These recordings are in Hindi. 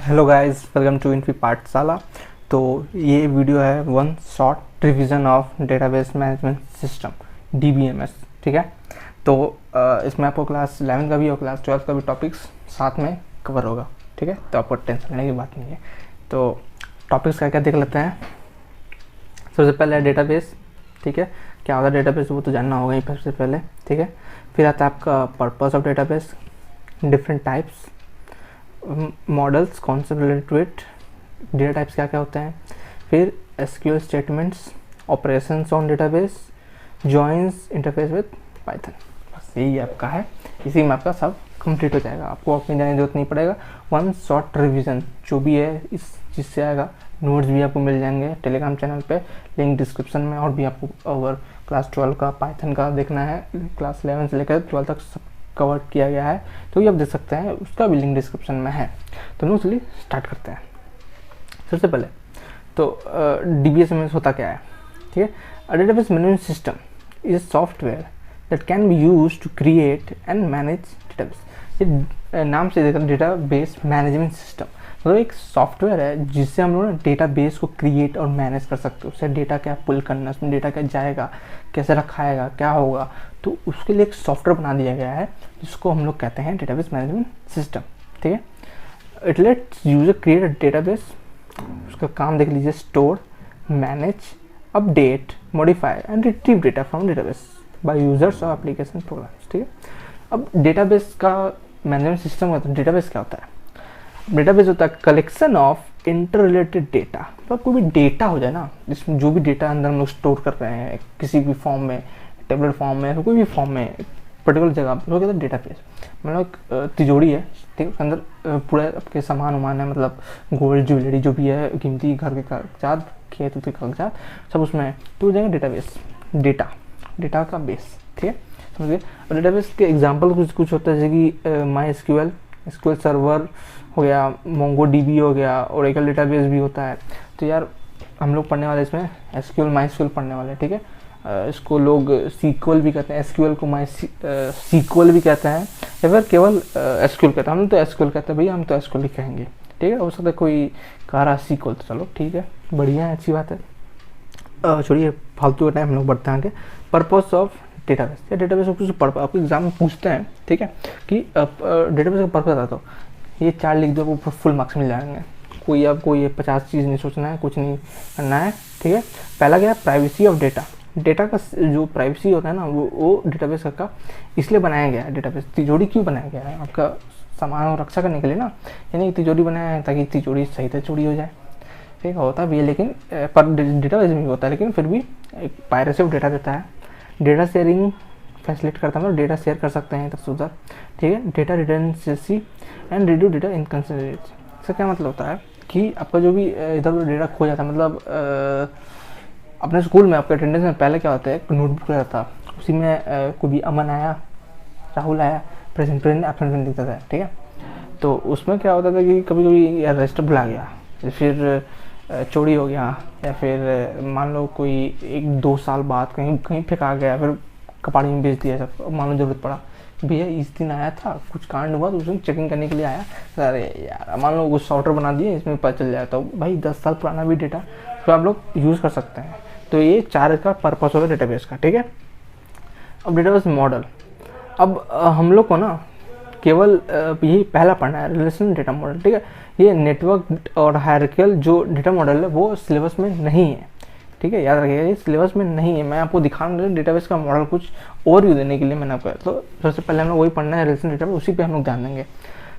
Hello guys, welcome to Infy Pathshala. तो ये वीडियो है one short revision of database management system DBMS. ठीक है, तो इसमें आपको क्लास 11 का भी और क्लास 12 का भी टॉपिक्स साथ में कवर होगा। ठीक है, तो आपको टेंशन लेने की बात नहीं है। तो टॉपिक्स क्या क्या देख लेते हैं। सबसे पहले है डेटाबेस। ठीक है, क्या होता है डेटाबेस वो तो जानना होगा ही सबसे पहले। ठीक है, फिर आता है आपका purpose of database, different types, models, concept related to it, data types क्या क्या होते हैं, फिर SQL statements, operations on database, joins interface with Python. बस यही आपका है, इसी में आपका सब कंप्लीट हो जाएगा। आपको अपनी जाने की जरूरत नहीं पड़ेगा। वन शॉर्ट रिवीजन जो भी है इस चीज़ से आएगा। नोट्स भी आपको मिल जाएंगे टेलीग्राम चैनल पे, लिंक डिस्क्रिप्शन में। और भी आपको अगर क्लास 12 का पाइथन का देखना है, क्लास 11 से लेकर 12 तक सब कवर किया गया है, तो ये आप देख सकते हैं, उसका भी लिंक डिस्क्रिप्शन में है। तो हम चलिए स्टार्ट करते हैं। सबसे पहले तो डीबीएमएस होता क्या है। ठीक है, database management system is software that can be use to create and manage database. ये नाम से देखकर डेटाबेस मैनेजमेंट सिस्टम मतलब एक सॉफ्टवेयर है जिससे हम लोग डेटाबेस को क्रिएट और मैनेज कर सकते हैं। उससे डेटा क्या पुल करना, उसमें डेटा क्या जाएगा, कैसे रखाएगा, क्या होगा, तो उसके लिए एक सॉफ्टवेयर बना दिया गया है जिसको हम लोग कहते हैं डेटाबेस मैनेजमेंट सिस्टम। ठीक है, it lets user create a database. उसका काम देख लीजिए, store, manage, update, modify and retrieve data from database by users और एप्लीकेशन प्रोग्राम्स। ठीक है, अब डेटाबेस का मैनेजमेंट सिस्टम होता है। डेटाबेस क्या होता है? डेटाबेस होता है collection of inter related data. मतलब कोई भी डेटा हो जाए ना, जिसमें जो भी डेटा अंदर हम लोग स्टोर कर रहे हैं किसी भी फॉर्म में, टेबलेट फॉर्म में, कोई भी फॉर्म में, पर्टिकुलर जगह पर, वो कहते हैं डेटाबेस। मतलब एक तिजोरी है, ठीक है, उसके अंदर पूरा आपके सामान वामान है, मतलब गोल्ड ज्वेलरी जो भी है, कीमती घर के कागजात, खेत के कागजात, सब उसमें है। तो हो जाएगा डेटाबेस, डेटा का बेस। ठीक है, समझिए। और डेटाबेस के एग्जाम्पल कुछ कुछ होता है, जैसे कि माई एसक्यूएल सर्वर हो गया, मोंगो डीबी हो गया, ओरेकल डेटाबेस भी होता है। तो यार हम लोग पढ़ने वाले इसमें एसक्यूएल माई एसक्यूएल पढ़ने वाले। ठीक है, इसको लोग सीक्वल भी कहते हैं, एसक्यूएल को माई सीक्वल भी कहते हैं, या फिर केवल एसक्यूएल कहते हैं। हम तो एसक्यूएल कहते हैं भैया, हम तो एसक्यूएल ही कहेंगे। ठीक है, हो सकता है कोई कह रहा सीक्वल, तो चलो ठीक है, बढ़िया है, अच्छी बात है। छोड़िए फालतू का टाइम, हम लोग बढ़ते हैं आगे। पर्पस ऑफ डेटाबेस, या डेटाबेस ऑफ पर्पस आपको एग्जाम में पूछते हैं। ठीक है, कि डेटाबेस का पर्पस आता तो ये 4 लिख दो, आपको फुल मार्क्स मिल जाएंगे। कोई आपको ये 50 चीज़ नहीं सोचना है, कुछ नहीं करना है। ठीक है, पहला क्या है, प्राइवेसी ऑफ डेटा। डेटा का जो प्राइवेसी होता है ना, वो डेटाबेस का इसलिए बनाया गया है। डेटाबेस तिजोरी क्यों बनाया गया है? आपका सामान और रक्षा करने के लिए ना, यानी तिजोरी बनाया है ताकि तिजोरी सही से चोरी हो जाए। ठीक होता भी है, लेकिन पर डेटाबेस में होता है, लेकिन फिर भी एक पायरेसी ऑफ डेटा देता है। डेटा शेयरिंग फैसिलिटेट करता है, मतलब डेटा शेयर कर सकते हैं इधर से उधर। ठीक है, data redundancy and reduce data inconsistency. इसका क्या मतलब होता है कि आपका जो भी इधर उधर डेटा खो जाता है, मतलब अपने स्कूल में आपके अटेंडेंस में पहले क्या होता है, एक नोटबुक रहता था, उसी में कोई भी अमन आया, राहुल आया, प्रेजेंट एब्सेंट दिखता था। ठीक है, तो उसमें क्या होता था कि कभी कभी रजिस्टर भुला गया, या फिर चोरी हो गया, या फिर मान लो कोई 1-2 साल बाद कहीं फेंका गया, फिर कपाड़ी में बेच दिया सब। मान लो जरूरत पड़ा, भैया इस दिन आया था, कुछ कांड हुआ तो उस दिन चेकिंग करने के लिए आया, अरे यार मान लो कुछ सॉफ्टवेयर बना दिए, इसमें पता चल जाए, तो भाई 10 साल पुराना भी डेटा तो आप लोग यूज़ कर सकते हैं। तो ये 4 का पर्पस होगा डेटाबेस का। ठीक है, अब डेटाबेस मॉडल, अब हम लोग को ना केवल यही पहला पढ़ना है, रिलेशनल डेटा मॉडल। ठीक है, ये नेटवर्क और हायरार्किकल जो डेटा मॉडल है वो सिलेबस में नहीं है। ठीक है, याद रखिएगा, ये सिलेबस में नहीं है। मैं आपको दिखाऊंगा डेटाबेस का मॉडल कुछ ओवरव्यू देने के लिए मैंने आपको, तो सबसे पहले हम लोग वही पढ़ना है, रिलेशनल डेटा, उसी पे हम लोग ध्यान देंगे।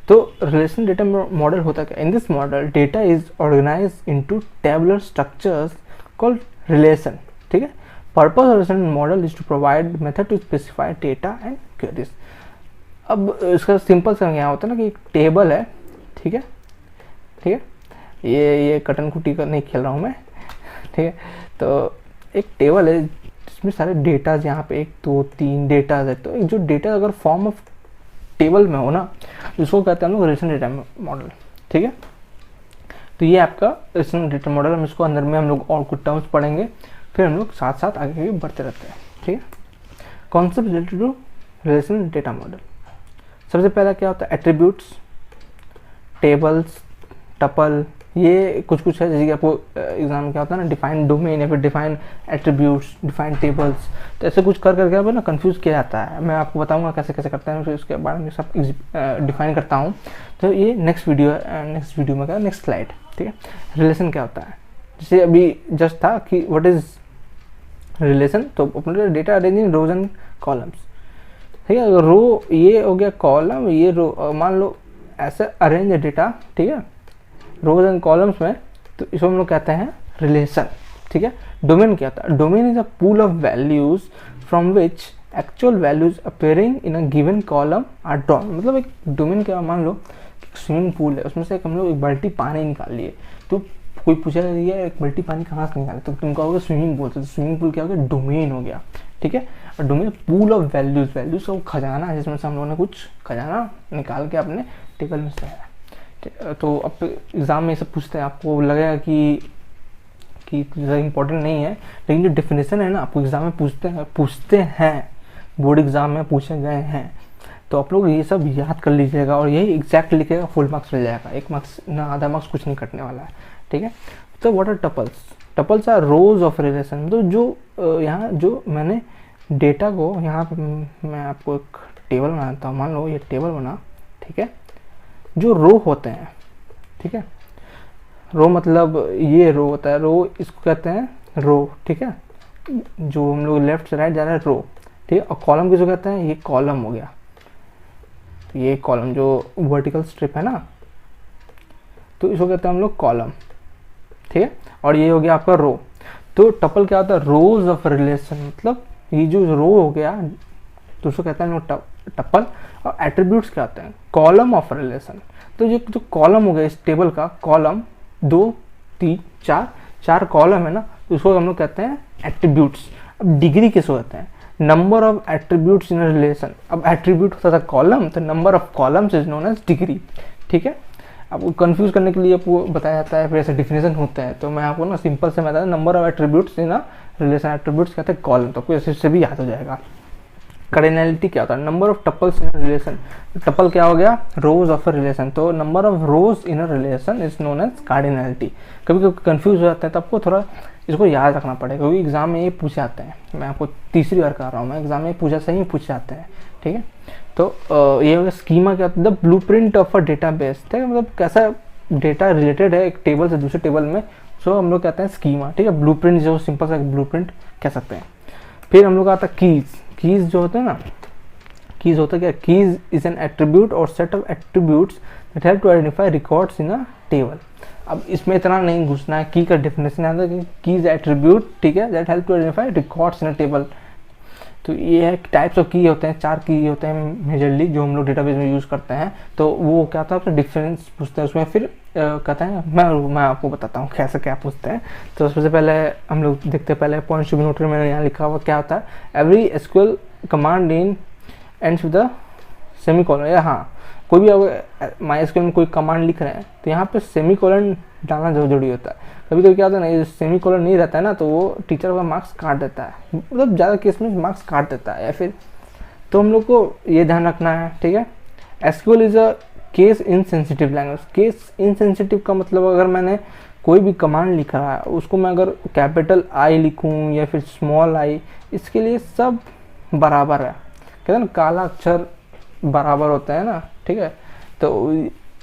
तो रिलेशनल डेटा मॉडल होता क्या? In this model data is organize into tabular structures called relation. ठीक है, purpose of relational model is to provide method to specify data and queries. अब इसका सिंपल सा यहाँ होता है ना कि एक टेबल है। ठीक है, ठीक है, ये कटन कुटी का नहीं खेल रहा हूँ मैं। ठीक है, तो एक टेबल है जिसमें सारे डेटाज, यहाँ पे 1 2 3 डेटाज है। तो एक जो डेटा अगर फॉर्म ऑफ टेबल में हो ना, इसको कहते हैं हम लोग रिलेशनल डेटा मॉडल। ठीक है, तो ये आपका रिलेशनल डेटा मॉडल। हम इसको अंदर में हम लोग और कुछ टर्म्स पढ़ेंगे, फिर हम लोग साथ साथ आगे बढ़ते रहते हैं। ठीक है, concept related to relational data model. सबसे पहला क्या होता है, एट्रीब्यूट्स, टेबल्स, टपल, ये कुछ कुछ है जैसे कि आपको एग्जाम क्या होता है ना, डिफाइन डोमेन या फिर डिफाइन एट्रीब्यूट्स, डिफाइन टेबल्स, तो ऐसे कुछ कर करके आप ना कंफ्यूज किया जाता है। मैं आपको बताऊंगा कैसे कैसे करते हैं, फिर उसके बारे में सब डिफाइन करता हूँ। तो ये नेक्स्ट वीडियो में क्या, नेक्स्ट स्लाइड, ठीक है। रिलेशन क्या होता है, जैसे अभी जस्ट था कि व्हाट इज रिलेशन, तो अपने data arranging rows and columns, ठीक है। रो ये हो गया कॉलम, ये रो, मान लो ऐसे अरेंज है डेटा, ठीक है, रोज एंड कॉलम्स में, तो इसको हम लोग कहते हैं रिलेशन, ठीक है। डोमेन क्या होता है, domain is a pool of values from which actual values appearing in a given column are drawn. मतलब एक डोमेन क्या, मान लो स्विमिंग पूल है, उसमें से हम लोग एक बाल्टी पानी निकाल लिए, तो कोई पूछेगा ये एक बाल्टी पानी कहाँ से निकाले, तो तुम कहोगे स्विमिंग पूल से। तो स्विमिंग पूल क्या हो गया, डोमेन हो गया, ठीक है। और domain pool of values, values का खजाना है जिसमें से हम लोगों ने कुछ खजाना निकाल के अपने टेबल में से है। तो अब एग्ज़ाम में ये सब पूछते हैं, आपको लगेगा कि ज़्यादा इंपॉर्टेंट नहीं है, लेकिन जो डेफिनेशन है ना आपको एग्ज़ाम में पूछते हैं, बोर्ड एग्ज़ाम में पूछे गए हैं, तो आप लोग ये सब याद कर लीजिएगा और यही एग्जैक्ट लिखिएगा, फुल मार्क्स मिल जाएगा, 1 मार्क्स ना आधा मार्क्स कुछ नहीं कटने वाला है, ठीक है। तो what are tuples, tuples are rows of relation. तो जो यहाँ जो मैंने डेटा को यहाँ पे मैं आपको एक टेबल बनाता हूँ, मान लो ये टेबल बना, ठीक है। जो रो होते हैं, ठीक है, रो मतलब ये रो होता है, रो इसको कहते हैं रो, ठीक है, जो हम लोग लेफ्ट से राइट जा रहे हैं रो, ठीक है। और कॉलम किसको कहते हैं, ये कॉलम हो गया, तो ये कॉलम जो वर्टिकल स्ट्रिप है ना, तो इसको कहते हैं हम लोग कॉलम, ठीक है। और ये हो गया आपका रो। तो टपल क्या होता है, रोज ऑफ रिलेशन, मतलब ये जो रो हो गया तो उसको कहते हैं टपल। और एट्रीब्यूट्स क्या होते हैं, कॉलम ऑफ रिलेशन। तो जो कॉलम हो गया इस टेबल का, कॉलम 2 3 4 कॉलम है ना, तो उसको हम लोग कहते हैं एट्रीब्यूट्स। अब डिग्री किसको कहते हैं, number of attributes in relation. अब एट्रीब्यूट होता था कॉलम, तो number of columns is known as degree, ठीक है। आपको कंफ्यूज करने के लिए आपको बताया जाता है, फिर ऐसे डिफिनेशन होते हैं, तो मैं आपको ना सिंपल से बताया, number of attributes in relation, attributes कहते हैं कॉलम, तो आपको ऐसे भी याद हो जाएगा। कार्डिनैलिटी क्या होता है, number of tuples in relation. Tuple क्या हो गया, रोज ऑफ अ रिलेशन, तो number of rows in a relation is known as cardinality. कभी कभी कंफ्यूज हो जाते हैं, तो आपको थोड़ा इसको याद रखना पड़ेगा, क्योंकि एग्जाम में ये पूछे जाते हैं। मैं आपको तीसरी बार कर रहा हूँ, मैं एग्जाम में सही पूछे जाते हैं, ठीक है। तो ये हो गया स्कीमा क्या होता है, the blueprint of a database, ठीक है, मतलब कैसा डेटा रिलेटेड है एक टेबल से दूसरे टेबल में, सो हम लोग कहते हैं स्कीमा, ठीक है। ब्लूप्रिंट जो सिंपल सा ब्लूप्रिंट कह सकते हैं। फिर हम लोग आता है कीज। कीज जो होते हैं ना, कीज होता है क्या, कीज इज एन एट्रीब्यूट और set of attributes that help to identify records in a table. अब इसमें इतना नहीं घुसना है, की का डेफिनेशन आता है कि कीज एट्रीब्यूट, ठीक है, that help to identify records in a table. तो ये है टाइप्स ऑफ की होते हैं, 4 की होते हैं मेजरली जो हम लोग डेटाबेस में यूज़ करते हैं। तो वो क्या था, अपने डिफरेंस पूछते हैं उसमें, फिर कहते हैं मैं आपको बताता हूँ कैसे क्या पूछते हैं। तो सबसे पहले हम लोग देखते हैं, पहले पॉइंट्स टू बी नोटेड मैंने यहाँ लिखा हुआ क्या होता है, every SQL command in ends with a semicolon. या हाँ, कोई भी अगर माई एसक्यूएल में कोई कमांड लिख रहे हैं तो यहाँ पे सेमीकोलन डालना जरूरी होता है। कभी कभी क्या होता है ना, ये सेमीकोलन नहीं रहता है ना, तो वो टीचर का मार्क्स काट देता है, मतलब ज़्यादा केस में मार्क्स काट देता है, या फिर तो हम लोग को ये ध्यान रखना है, ठीक है। SQL is a case insensitive language. Case insensitive का मतलब अगर मैंने कोई भी कमांड लिख रहा है, उसको मैं अगर कैपिटल आई लिखूँ या फिर स्मॉल आई, इसके लिए सब बराबर है, कहते हैं ना काला अक्षर बराबर होता है ना, ठीक है। तो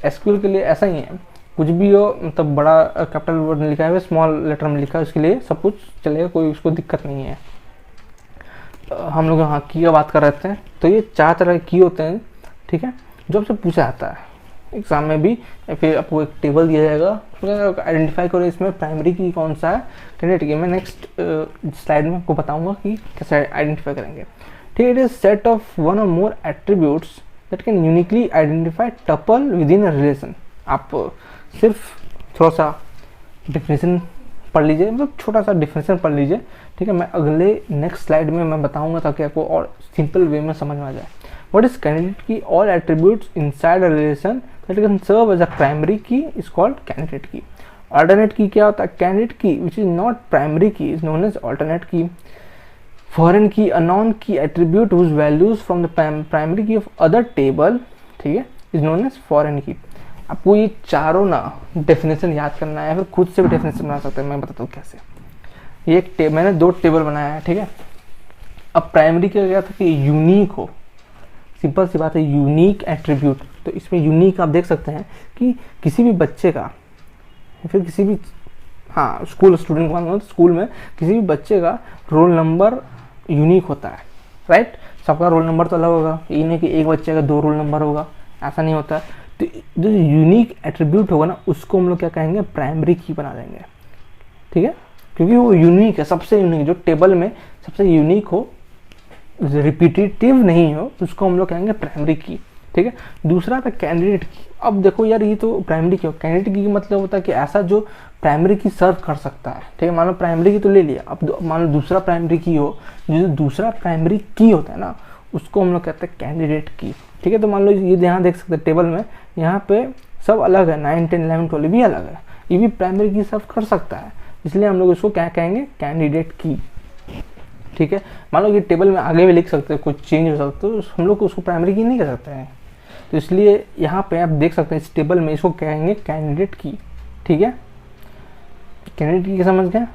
एसक्यूएल के लिए ऐसा ही है, कुछ भी हो, मतलब बड़ा कैपिटल वर्ड में लिखा है, स्मॉल लेटर में लिखा है, उसके लिए सब कुछ चलेगा, कोई उसको दिक्कत नहीं है। हम लोग यहाँ की का बात कर रहे थे, तो ये 4 तरह के की होते हैं, ठीक है, जो आपसे पूछा जाता है एग्जाम में भी, या फिर आपको एक टेबल दिया जाएगा, उसमें आइडेंटिफाई करो इसमें प्राइमरी की कौन सा है, कैंडिडेट की। मैं नेक्स्ट स्लाइड में आपको बताऊंगा कि कैसे आइडेंटिफाई करेंगे, ठीक है। It is set of one और more attributes that can uniquely identify tuple within a relation. आप सिर्फ थोड़ा सा डिफिनेशन पढ़ लीजिए, मतलब छोटा सा डिफिनेशन पढ़ लीजिए, ठीक है। मैं अगले नेक्स्ट स्लाइड में मैं बताऊंगा ताकि आपको और सिंपल वे में समझ में आ जाए। What is candidate key, all attributes inside a relation that can serve as a primary key is called candidate key. Alternate key क्या होता है, candidate key which is not primary key is known as alternate key. Foreign key, a non key attribute whose values from the primary key of other table, ठीक है, इज नोन एज फॉरेन की। आपको ये चारों ना डेफिनेशन याद करना है, या फिर खुद से भी डेफिनेशन बना सकते हैं। मैं बताता हूँ कैसे। ये एक मैंने 2 टेबल बनाया है, ठीक है। अब प्राइमरी क्या गया था कि यूनिक हो, सिंपल सी बात है, यूनिक एट्रीब्यूट। तो इसमें यूनिक आप देख सकते हैं कि किसी भी बच्चे का या फिर किसी भी स्कूल स्टूडेंट को मानो, स्कूल में किसी भी बच्चे का रोल नंबर यूनिक होता है, राइट। सबका रोल नंबर तो अलग होगा, ये नहीं कि एक बच्चे का 2 रोल नंबर होगा, ऐसा नहीं होता। तो जो यूनिक एट्रीब्यूट होगा ना, उसको हम लोग क्या कहेंगे, प्राइमरी की बना देंगे, ठीक है। क्योंकि वो यूनिक है, सबसे यूनिक, जो टेबल में सबसे यूनिक हो, रिपीटेटिव नहीं हो, उसको हम लोग कहेंगे प्राइमरी की, ठीक है। दूसरा था कैंडिडेट की। अब देखो यार, ये तो प्राइमरी की हो, कैंडिडेट की मतलब होता है कि ऐसा जो प्राइमरी की सर्व कर सकता है, ठीक है। मान लो प्राइमरी की तो ले लिया, अब मान लो दूसरा प्राइमरी की हो, जो दूसरा प्राइमरी की होता है ना, उसको हम लोग कहते हैं कैंडिडेट की, ठीक है। तो मान लो ये यहाँ देख सकते हैं टेबल में, यहाँ पे सब अलग है, 9, 10, 11, 12 भी अलग है, ये भी प्राइमरी की सर्व कर सकता है, इसलिए हम लोग इसको क्या कहेंगे, कैंडिडेट की, ठीक है। मान लो ये टेबल में आगे भी लिख सकते हैं, कुछ चेंज हो सकता है, तो हम लोग उसको प्राइमरी की नहीं कर सकते हैं। तो इसलिए यहाँ पे आप देख सकते हैं इस टेबल में इसको कहेंगे कैंडिडेट की, ठीक है। कैंडिडेट की समझ गए।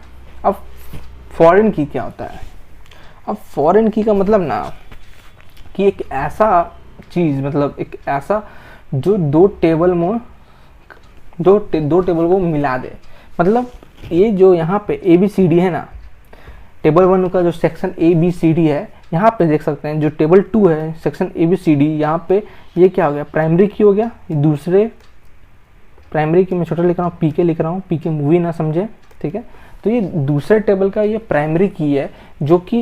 अब फॉरेन की क्या होता है। अब फॉरेन की का मतलब ना कि एक ऐसा चीज़, मतलब एक ऐसा जो दो टेबल को मिला दे। मतलब ये जो यहाँ पे ABCD है ना, टेबल 1 का जो सेक्शन ABCD है, यहाँ पे देख सकते हैं जो टेबल 2 है सेक्शन ABCD, यहाँ पे ये क्या हो गया, प्राइमरी की हो गया। दूसरे प्राइमरी की मैं छोटा लिख रहा हूँ, PK लिख रहा हूँ, PK मूवी ना समझे, ठीक है। तो ये दूसरे टेबल का ये प्राइमरी की है, जो कि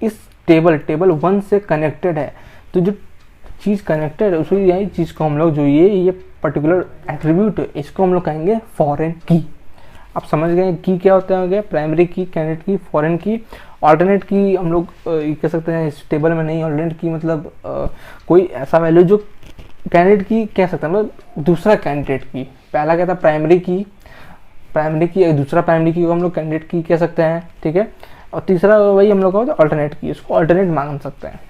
इस टेबल 1 से कनेक्टेड है। तो जो चीज़ कनेक्टेड है उसको, यही चीज़ को हम लोग, जो ये पर्टिकुलर एट्रीब्यूट है, इसको हम लोग कहेंगे फॉरेन की। आप समझ गए की क्या होता है, प्राइमरी की, कैंडिडेट की, फॉरेन की। ऑल्टरनेट की हम लोग ये कह सकते हैं इस टेबल में नहीं। ऑल्टरनेट की मतलब कोई ऐसा वैल्यू जो कैंडिडेट की कह सकते हैं, मतलब दूसरा कैंडिडेट की। पहला क्या था, प्राइमरी की, दूसरा प्राइमरी की को हम लोग कैंडिडेट की कह सकते हैं, ठीक है। और तीसरा वही हम लोग का ऑल्टरनेट की, इसको ऑल्टरनेट मान सकते हैं।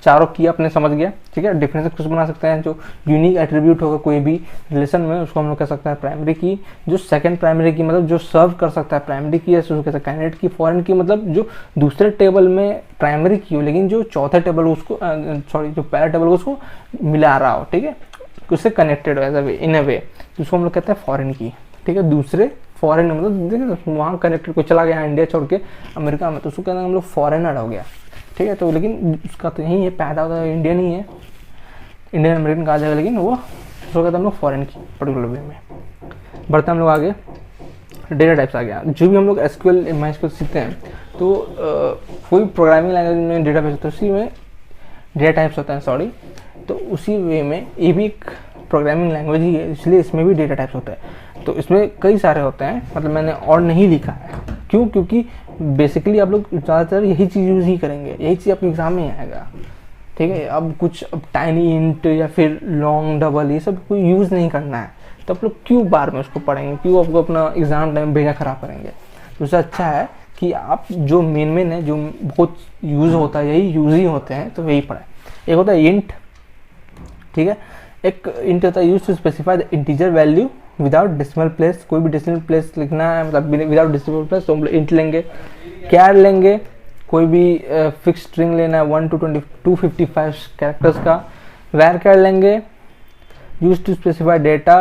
चारों की आपने समझ गया, ठीक है। डिफरेंस कुछ बना सकते हैं, जो यूनिक एट्रीब्यूट होगा कोई भी रिलेशन में, उसको हम लोग कह सकते हैं प्राइमरी की। जो सेकंड प्राइमरी की मतलब जो सर्व कर सकता है प्राइमरी की, उसको कहते हैं कैंडिडेट की। फॉरेन की मतलब जो दूसरे टेबल में प्राइमरी की हो, लेकिन जो चौथा टेबल उसको जो पहला टेबल उसको मिला रहा हो, ठीक है, उससे कनेक्टेड हो एज अ वे, इन अ वे, उसको हम लोग कहते हैं फॉरेन की, ठीक है। दूसरे फॉरेन मतलब देखिए वहाँ कनेक्टेड, कोई चला गया इंडिया छोड़ के अमेरिका में, तो उसको कहते हैं हम लोग फॉरेनर हो गया, ठीक है। तो लेकिन उसका तो यही है, पैदा होता है इंडियन ही है, इंडियन अमेरिकन कहा जाएगा, लेकिन वो उसको कहते हैं हम लोग फॉरेन की पर्टिकुलर वे में। बढ़ते हम लोग आगे, डेटा टाइप्स आ गया। जो भी हम लोग SQL MySQL सीखते हैं, तो कोई प्रोग्रामिंग लैंग्वेज में डेटा बेस होता है, उसी में डेटा टाइप्स होता है, तो उसी वे में ये भी एक प्रोग्रामिंग लैंग्वेज ही है, इसलिए इसमें भी डेटा टाइप्स होता है। तो इसमें कई सारे होते हैं, मतलब मैंने और नहीं लिखा है, क्यों, क्योंकि बेसिकली आप लोग ज़्यादातर यही चीज़ यूज़ ही करेंगे, यही चीज़ आपके एग्जाम में आएगा, ठीक है। अब कुछ टाइनी इंट या फिर लॉन्ग डबल ये सब कोई यूज़ नहीं करना है, तो आप लोग क्यों बार में उसको पढ़ेंगे, क्यों आपको अपना एग्ज़ाम टाइम बेड़ा ख़राब करेंगे। तो उससे अच्छा है कि आप जो मेन है, जो बहुत यूज़ होता है, यही यूज़ ही होते हैं, तो वही पढ़ें। एक होता है इंट, ठीक है। एक इंट होता है use to specify the integer value without decimal place. कोई भी डेसिमल प्लेस लिखना है, मतलब विदाउट डेसिमल प्लेस, तो हम लोग इंट लेंगे। कैर लेंगे, कोई भी फिक्स स्ट्रिंग लेना है 1 to 255 कैरेक्टर्स का। वैर कैर लेंगे, use to specify data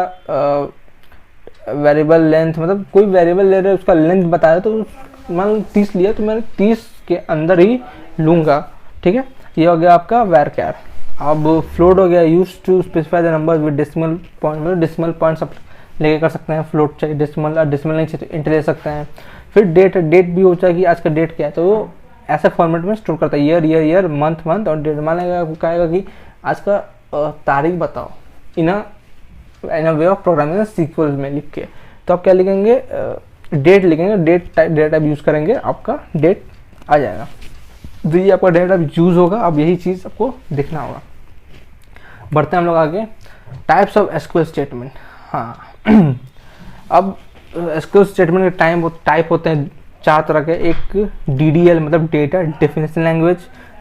variable length, मतलब कोई वेरिएबल ले रहे हैं उसका लेंथ बताया, तो मान लो 30 लिया तो मैं 30 के अंदर ही लूँगा, ठीक है। ये हो गया आपका वैर कैर। अब फ्लोट हो गया, use to specify the number with decimal point, मतलब डेसिमल पॉइंट्स आप लेके कर सकते हैं। फ्लोट चाहिए डेसिमल, और डेसिमल नहीं चाहिए इंट ले सकते हैं। फिर डेट भी हो चाहिए कि आज का डेट क्या है, तो वो ऐसे फॉर्मेट में स्टोर करता है, ईयर, मंथ और डेट। मान लेगा कहेगा कि आज का तारीख बताओ, इन अ वे ऑफ प्रोग्रामिंग सीक्वल में लिख के, तो आप क्या लिखेंगे, डेट लिखेंगे, डेट टाइप यूज़ करेंगे, आपका डेट आ जाएगा। तो ये आपका डेटा यूज़ होगा। अब यही चीज़ आपको देखना होगा। बढ़ते हैं हम लोग आगे, टाइप्स ऑफ SQL स्टेटमेंट। हाँ अब SQL स्टेटमेंट के टाइप होते हैं 4 तरह के। एक DDL मतलब डेटा डेफिनेशन लैंग्वेज,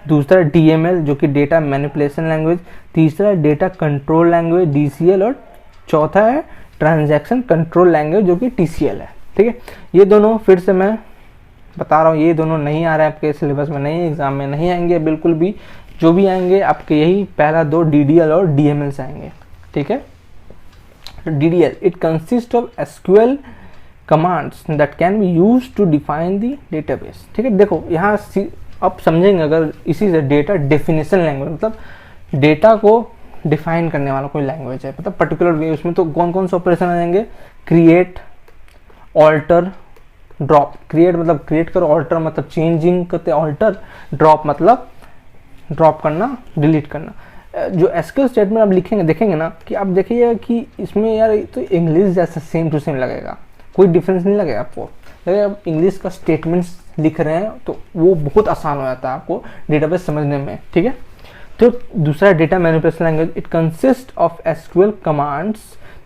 दूसरा DML जो कि डेटा मैनिपुलेशन लैंग्वेज, तीसरा डेटा कंट्रोल लैंग्वेज DCL, और चौथा है ट्रांजैक्शन कंट्रोल लैंग्वेज जो कि TCL है। ठीक है, ये दोनों फिर से मैं बता रहा हूँ, ये दोनों नहीं आ रहे हैं आपके सिलेबस में, नहीं एग्जाम में नहीं आएंगे बिल्कुल भी। जो भी आएंगे आपके यही पहला दो DDL और DML से आएंगे। ठीक है, DDL it consist of SQL commands that can be use to define the database. ठीक है, देखो यहाँ आप समझेंगे अगर इसी से डेटा डेफिनेशन लैंग्वेज मतलब डेटा को डिफाइन करने वाला कोई लैंग्वेज है, मतलब पर्टिकुलर वे। उसमें तो कौन कौन से ऑपरेशन आ जाएंगे, क्रिएट, ऑल्टर, ड्रॉप। क्रिएट मतलब क्रिएट करो, ऑल्टर मतलब चेंजिंग करते, ऑल्टर, ड्रॉप मतलब ड्रॉप करना, डिलीट करना। जो SQL स्टेटमेंट आप लिखेंगे देखेंगे ना कि आप देखिए कि इसमें यार तो इंग्लिश जैसा सेम टू सेम लगेगा, कोई डिफरेंस नहीं लगेगा आपको। अगर आप इंग्लिश का स्टेटमेंट्स लिख रहे हैं तो वो बहुत आसान हो जाता है आपको डेटाबेस समझने में। ठीक है, तो दूसरा data manipulation language it consist of SQL commands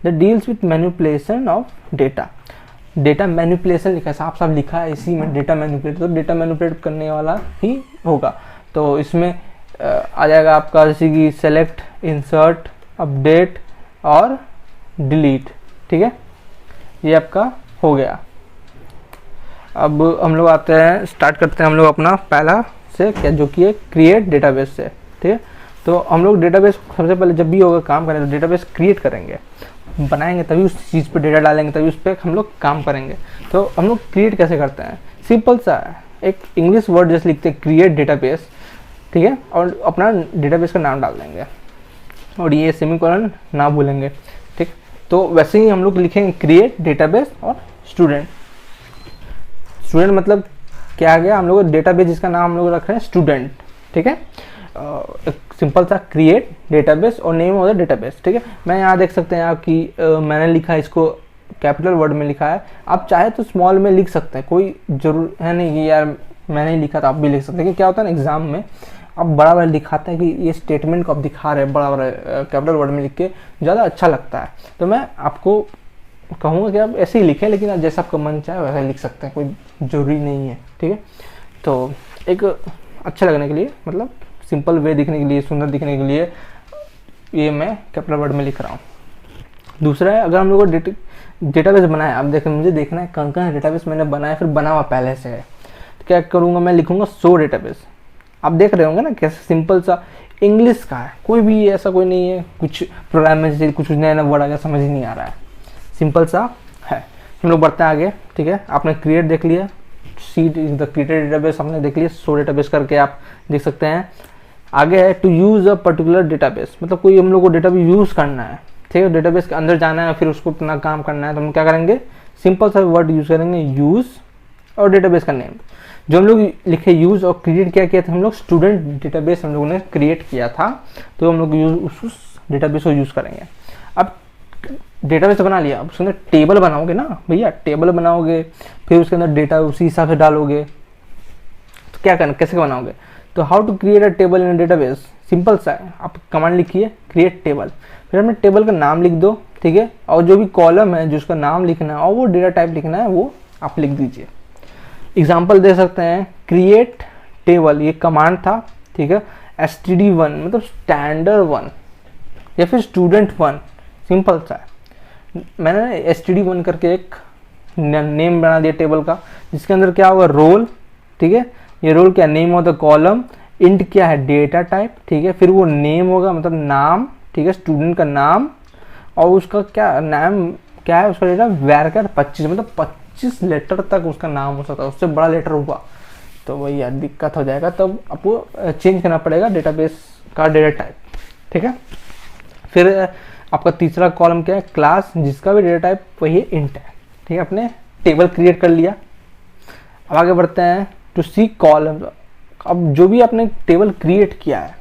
that deals with manipulation of data. Data manipulation लिखा है, साफ साफ लिखा है इसी में डेटा मैनिपुलेट, तो डेटा मैनिपुलेट करने वाला ही होगा। तो इसमें आ जाएगा आपका जैसे कि सेलेक्ट, इंसर्ट, अपडेट और डिलीट। ठीक है, ये आपका हो गया। अब हम लोग आते हैं, स्टार्ट करते हैं हम लोग अपना पहला से क्या, जो कि है क्रिएट डेटाबेस से। ठीक है, तो हम लोग डेटाबेस सबसे पहले जब भी होगा काम करेंगे तो डेटाबेस क्रिएट करेंगे, बनाएंगे, तभी उस चीज़ पे डेटा डालेंगे, तभी उस पर हम लोग काम करेंगे। तो हम लोग क्रिएट कैसे करते हैं, सिंपल सा है, एक इंग्लिश वर्ड जैसे लिखते हैं क्रिएट डेटाबेस। ठीक है, और अपना डेटाबेस का नाम डाल देंगे और ये सेमीकोलन ना भूलेंगे। ठीक, तो वैसे ही हम लोग लिखेंगे क्रिएट डेटाबेस और स्टूडेंट। स्टूडेंट मतलब क्या आ गया, हम लोग डेटाबेस जिसका नाम हम लोग रख रहे हैं स्टूडेंट। ठीक है, एक सिंपल सा क्रिएट डेटाबेस और नेम ऑफ द डेटाबेस। ठीक है, मैं यहाँ देख सकते हैं आप कि मैंने लिखा है इसको कैपिटल वर्ड में लिखा है, आप चाहे तो स्मॉल में लिख सकते हैं, कोई जरूर है नहीं कि यार मैंने ही लिखा था आप भी लिख सकते हैं। लेकिन क्या होता है ना एग्जाम में अब बड़ा बड़ा दिखाता है कि ये स्टेटमेंट को आप दिखा रहे हैं बड़ा बड़ा कैपिटल वर्ड में लिख के, ज़्यादा अच्छा लगता है। तो मैं आपको कहूँगा कि आप ऐसे ही लिखें, लेकिन आप जैसा आपका मन चाहे वैसा लिख सकते हैं, कोई ज़रूरी नहीं है। ठीक है, तो एक अच्छा लगने के लिए, मतलब सिंपल वे दिखने के लिए, सुंदर दिखने के लिए ये मैं कैपिटल वर्ड में लिख रहा हूँ। दूसरा है, अगर हम लोग को डेटाबेस बनाया, अब देखें मुझे देखना है कौन कौन डेटाबेस मैंने बनाया, फिर बना हुआ पहले से है, तो क्या करूँगा मैं लिखूँगा शो डेटाबेस। आप देख रहे होंगे ना कैसे सिंपल सा इंग्लिश का है, कोई भी ऐसा कोई नहीं है कुछ प्रोग्राम में जैसे कुछ नया नया वर्ड आ गया समझ ही नहीं आ रहा है, सिंपल सा है। हम लोग बढ़ते हैं आगे। ठीक है, आपने क्रिएट देख लिया, seat is the created database हमने देख लिया, शो डेटाबेस करके आप देख सकते हैं। आगे है to use a particular database, मतलब कोई हम लोग को डेटाबेस यूज करना है। ठीक है, डेटाबेस के अंदर जाना है, फिर उसको अपना काम करना है, तो हम क्या करेंगे, सिंपल सा वर्ड यूज करेंगे, यूज और डेटाबेस का नेम। जो हम लोग लिखे यूज और क्रिएट क्या किया था हम लोग, स्टूडेंट डेटाबेस हम लोगों ने क्रिएट किया था, तो हम लोग यूज उस डेटाबेस को यूज करेंगे। अब डेटाबेस बना लिया, अब उसके अंदर टेबल बनाओगे ना भैया, टेबल बनाओगे, फिर उसके अंदर डेटा उसी हिसाब से डालोगे, तो क्या करना, कैसे बनाओगे, तो how to create a table in database, simple सा है, आप कमांड लिखिए क्रिएट टेबल, फिर अपने टेबल का नाम लिख दो। ठीक है, और जो भी कॉलम है जिसका नाम लिखना है और वो डेटा टाइप लिखना है वो आप लिख दीजिए। एग्जाम्पल दे सकते हैं, क्रिएट टेबल ये कमांड था। ठीक है, std1 मतलब स्टैंडर्ड 1 या फिर स्टूडेंट 1, सिंपल सा है। मैंने std1 करके एक नेम बना दिया टेबल का, जिसके अंदर क्या होगा, रोल। ठीक है, ये रोल क्या, name of the column, int क्या है, डेटा टाइप। ठीक है, फिर वो नेम होगा मतलब नाम। ठीक है, स्टूडेंट का नाम और उसका क्या नाम क्या है, उसका डेटा वैरकर 25 मतलब 25 लेटर तक उसका नाम हो सकता है, उससे बड़ा लेटर हुआ तो वही यार दिक्कत हो जाएगा, तब आपको चेंज करना पड़ेगा डेटाबेस का डेटा टाइप। ठीक है, फिर आपका तीसरा कॉलम क्या है, क्लास, जिसका भी डेटा टाइप वही इंट है। ठीक है, आपने टेबल क्रिएट कर लिया। अब आगे बढ़ते हैं टू सी कॉलम। अब जो भी आपने टेबल क्रिएट किया है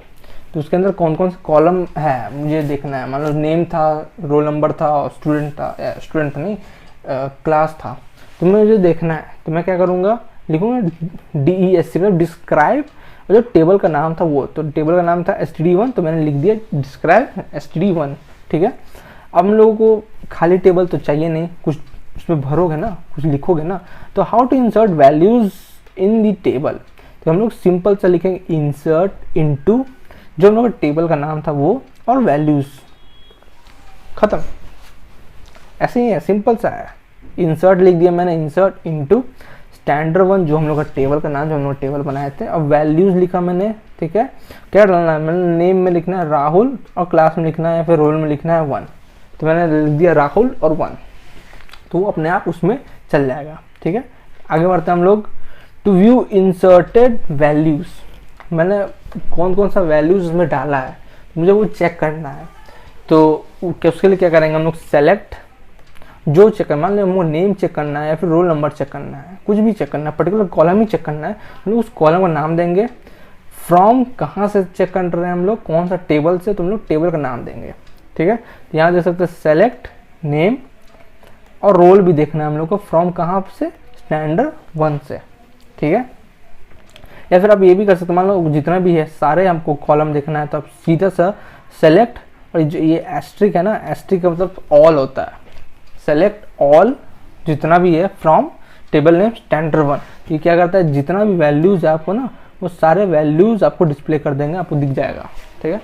तो उसके अंदर कौन कौन से कॉलम है मुझे देखना है। मान लो नेम था, रोल नंबर था, स्टूडेंट था, स्टूडेंट नहीं क्लास था, तो मुझे देखना है, तो मैं क्या करूँगा, लिखूँगा DESC मतलब डिस्क्राइब, और जो टेबल का नाम था वो, तो टेबल का नाम था std1, तो मैंने लिख दिया डिस्क्राइब std1। ठीक है, अब हम लोगों को खाली टेबल तो चाहिए नहीं, कुछ उसमें भरोगे ना, कुछ लिखोगे ना, तो how to insert values in the table. तो हम लोग सिंपल सा लिखेंगे इंसर्ट इनटू, जो हम लोग का टेबल का नाम था वो, और वैल्यूज, खत्म। ऐसे ही है, सिंपल सा है। इंसर्ट लिख दिया मैंने, इंसर्ट इनटू स्टैंडर्ड वन, जो हम लोग का टेबल का नाम, जो हम लोग टेबल बनाए थे, और वैल्यूज लिखा मैंने, ठीक है। क्या डालना है मैंने, नेम में लिखना है राहुल, और क्लास में लिखना है या फिर रोल में लिखना है 1, तो मैंने लिख दिया राहुल और 1, तो वो अपने आप उसमें चल जाएगा, ठीक है। आगे बढ़ते हैं हम लोग। टू व्यू इंसर्टेड वैल्यूज, मैंने कौन कौन सा वैल्यूज उसमें डाला है मुझे वो चेक करना है, तो उसके लिए क्या करेंगे हम लोग, सेलेक्ट, जो चेक करना, मान लो हमको नेम चेक करना है या फिर रोल नंबर चेक करना है, कुछ भी चेक करना है, पर्टिकुलर कॉलम ही चेक करना है, हम लोग उस कॉलम का नाम देंगे। फ्रॉम कहाँ से चेक कर रहे हैं हम लोग, कौन सा टेबल से, तो हम लोग टेबल का नाम देंगे, ठीक है। तो यहाँ देख सकते हैं सेलेक्ट नेम, और रोल भी देखना है हम लोग को, फ्रॉम कहाँ से, स्टैंडर्ड 1 से, ठीक है। या फिर आप ये भी कर सकते हैं, मान लो जितना भी है सारे हमको कॉलम देखना है, तो आप सीधा सा सेलेक्ट, और जो ये एस्ट्रिक है ना, एस्ट्रिक का मतलब ऑल होता है, सेलेक्ट ऑल, जितना भी है फ्रॉम टेबल नेम स्टैंडर्ड 1, ये क्या करता है, जितना भी वैल्यूज है आपको ना, वो सारे वैल्यूज आपको डिस्प्ले कर देंगे, आपको दिख जाएगा, ठीक है।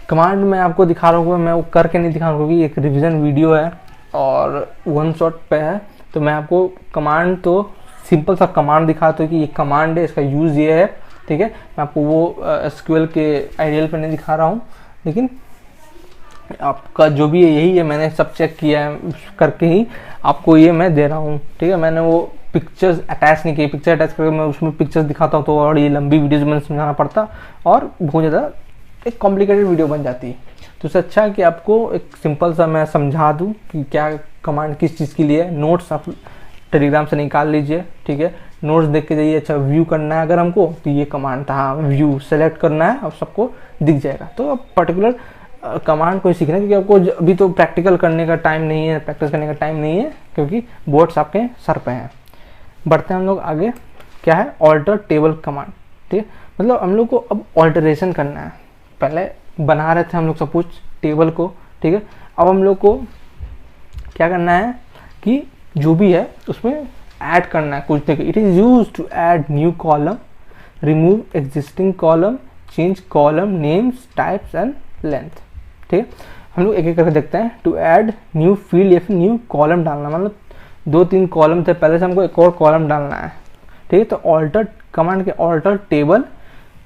कमांड में आपको दिखा रहा हूँ, मैं वो करके नहीं दिखा रहा हूँ क्योंकि एक रिवीजन वीडियो है और 1 शॉट पे है, तो मैं आपको कमांड, तो सिंपल सा कमांड दिखाता हूँ कि ये कमांड है, इसका यूज़ ये है, ठीक है। मैं आपको वो एसक्यूएल के आइडियल पे नहीं दिखा रहा हूँ, लेकिन आपका जो भी है यही है, मैंने सब चेक किया है करके ही आपको ये मैं दे रहा हूँ, ठीक है। मैंने वो पिक्चर्स अटैच नहीं किए, पिक्चर अटैच करके मैं उसमें पिक्चर्स दिखाता हूँ तो और ये लंबी वीडियोज मैंने समझाना पड़ता और बहुत ज़्यादा एक कॉम्प्लिकेटेड वीडियो बन जाती है। तो उससे अच्छा है कि आपको एक सिंपल सा मैं समझा दूँ कि क्या कमांड किस चीज़ के लिए है। नोट्स आप टेलीग्राम से निकाल लीजिए, ठीक है। नोट्स देख के जाइए, अच्छा व्यू करना है अगर हमको तो ये कमांड था, हाँ व्यू सेलेक्ट करना है और सबको दिख जाएगा। तो अब पर्टिकुलर कमांड को सीखना है क्योंकि आपको अभी तो प्रैक्टिकल करने का टाइम नहीं है, प्रैक्टिस करने का टाइम नहीं है क्योंकि बोर्ड्स आपके सर पे हैं। बढ़ते हैं हम लोग आगे, क्या है ऑल्टर टेबल कमांड, ठीक है। मतलब हम लोग को अब ऑल्टरेशन करना है। पहले बना रहे थे हम लोग सब कुछ टेबल को, ठीक है। अब हम लोग को क्या करना है कि जो भी है उसमें ऐड करना है कुछ देखिए। It is use to add new column, remove existing column, change column names, types and length, ठीक है। हम लोग एक एक करके देखते हैं। टू ऐड न्यू फील्ड या फिर न्यू कॉलम डालना, मतलब 2-3 कॉलम थे पहले से, हमको एक और कॉलम डालना है, ठीक है। तो ऑल्टर कमांड के ऑल्टर टेबल,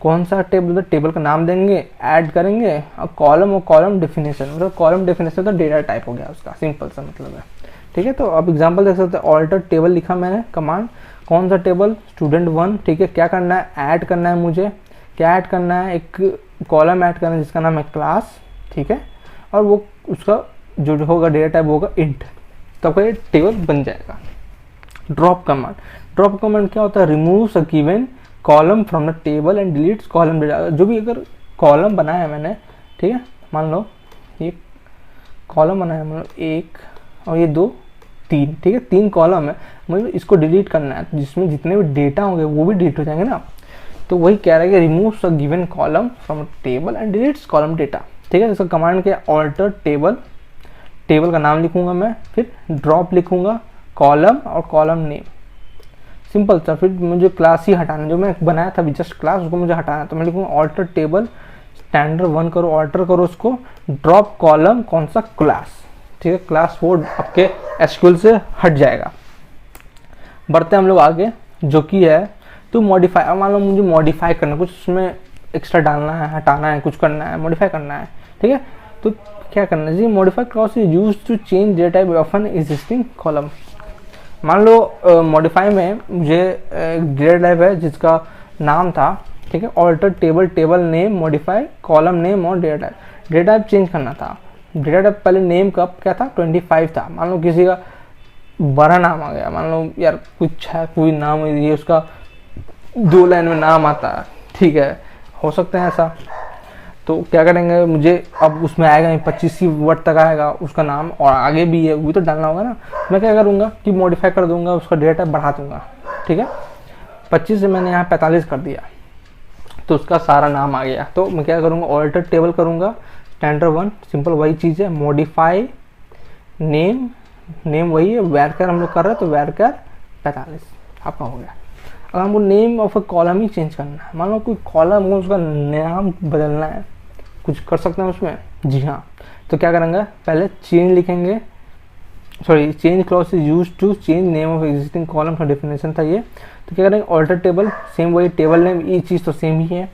कौन सा टेबल, टेबल का नाम देंगे, ऐड करेंगे और कॉलम डेफिनेशन, मतलब कॉलम डेफिनेशन तो डेटा टाइप हो गया उसका, सिंपल सा मतलब है, ठीक है। तो अब एग्जांपल देख सकते हैं। ऑल्टर टेबल लिखा मैंने कमांड, कौन सा टेबल, स्टूडेंट 1, ठीक है। क्या करना है, ऐड करना है मुझे, क्या ऐड करना है, एक कॉलम ऐड करना है जिसका नाम है क्लास, ठीक है। और वो उसका जो होगा डेटा टाइप होगा इंट, तो आपका ये टेबल बन जाएगा। ड्रॉप कमांड, ड्रॉप कमांड क्या होता है, removes a given column from the table and deletes column data. जो भी अगर कॉलम बनाया है मैंने, ठीक है, मान लो ये कॉलम बनाया है, मतलब 1 और ये 2 3, ठीक है, 3 कॉलम है, मतलब इसको डिलीट करना है, जिसमें जितने भी डेटा होंगे वो भी डिलीट हो जाएंगे ना। तो वही कह रहा है कि removes a given column from table and deletes column data, ठीक है। इसका कमांड क्या, ऑल्टर टेबल, टेबल का नाम लिखूंगा मैं, फिर ड्रॉप लिखूंगा, कॉलम और कॉलम नेम, सिंपल सा। फिर मुझे क्लास ही हटाना, जो मैं बनाया था जस्ट क्लास, उसको मुझे हटाना, तो मैं लिखूंगा ऑल्टर टेबल स्टैंडर्ड 1 करो, ऑल्टर करो उसको, ड्रॉप कॉलम कौन सा, क्लास, ठीक है। क्लास वो आपके एसक्यूएल से हट जाएगा। बढ़ते हैं हम लोग आगे, जो कि है तो मॉडिफाई। मान लो मुझे मॉडिफाई करना, कुछ उसमें एक्स्ट्रा डालना है, हटाना है, कुछ करना है, मॉडिफाई करना है, ठीक है। तो क्या करना चाहिए, modify clause is use to change data type of an existing column. मान लो मॉडिफाई में मुझे एक डेटा टाइप है जिसका नाम था, ठीक है, alter table, table name, modify column name और data type. Data type change करना था, डेटा टाइप पहले नेम का क्या था 25 था। मान लो किसी का बड़ा नाम आ गया, मान लो यार कुछ है, कोई नाम ये उसका 2 लाइन में नाम आता है, ठीक है, हो सकता है ऐसा। तो क्या करेंगे, मुझे अब उसमें आएगा 25 वर्ड तक आएगा उसका नाम, और आगे भी है वो तो डालना होगा ना। मैं क्या करूँगा कि मॉडिफाई कर दूंगा, उसका डेटा बढ़ा दूंगा, ठीक है। 25 से मैंने यहाँ 45 कर दिया, तो उसका सारा नाम आ गया। तो मैं क्या करूँगा, ऑल्टर टेबल करूँगा स्टैंडर्ड 1, सिंपल वही चीज़ है। मॉडिफाई नेम, नेम वही है, वैरकर हम लोग कर रहे हैं तो वैरकर 45 आपका हो गया। अगर हमको name of a column he change करना है, मान लो कोई कॉलम हो उसका नाम बदलना है, कुछ कर सकते हैं उसमें, जी हाँ। तो क्या करेंगे, पहले चेंज लिखेंगे, sorry change clause is use to change name of existing column का डेफिनेशन था ये। तो क्या करेंगे, ऑल्टर टेबल, सेम वही टेबल नेम, ये चीज़ तो सेम ही है।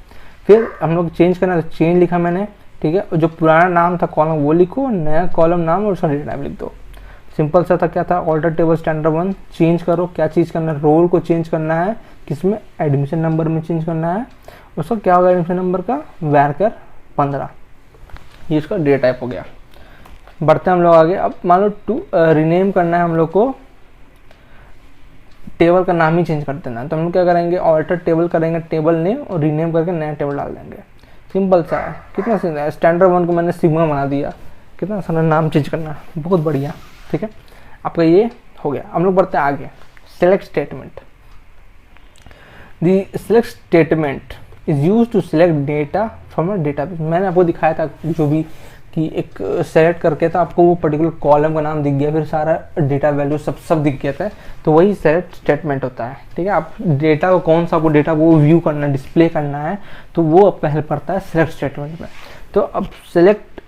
फिर हम लोग चेंज करना, तो चेंज लिखा मैंने, ठीक है। और जो पुराना नाम था कॉलम वो लिखो, नया कॉलम नाम और उसका डेटा टाइप लिख दो। सिंपल सा था, क्या था, ऑल्टर टेबल स्टैंडर्ड 1 चेंज करो, क्या चीज़ करना है, रोल को चेंज करना है, किसमें, एडमिशन नंबर में चेंज करना है। उसका क्या होगा एडमिशन नंबर का, वैरकर 15, ये इसका डेटा टाइप हो गया। बढ़ते हैं हम लोग आगे। अब मान लो रीनेम करना है हम लोग को, टेबल का नाम ही चेंज कर देना है। तो हम लोग क्या करेंगे, ऑल्टर टेबल करेंगे, टेबल नेम और रीनेम करके नया टेबल डाल देंगे। सिंपल सा है, कितना सिंपल है। स्टैंडर्ड 1 को मैंने सिग्मा बना दिया, कितना सारा नाम चेंज करना, बहुत बढ़िया, ठीक है। आपका ये हो गया। हम लोग बढ़ते हैं आगे, select statement. The select statement is use to select data from a database. मैंने आपको दिखाया था जो भी कि एक सेलेक्ट करके था, आपको वो पर्टिकुलर कॉलम का नाम दिख गया, फिर सारा डेटा वैल्यू सब दिख गया था। तो वही सेलेक्ट स्टेटमेंट होता है, ठीक है। आप डेटा को कौन सा आपको डेटा को व्यू करना है, डिस्प्ले करना है, तो वो आपका हेल्प करता है सेलेक्ट स्टेटमेंट में। तो अब select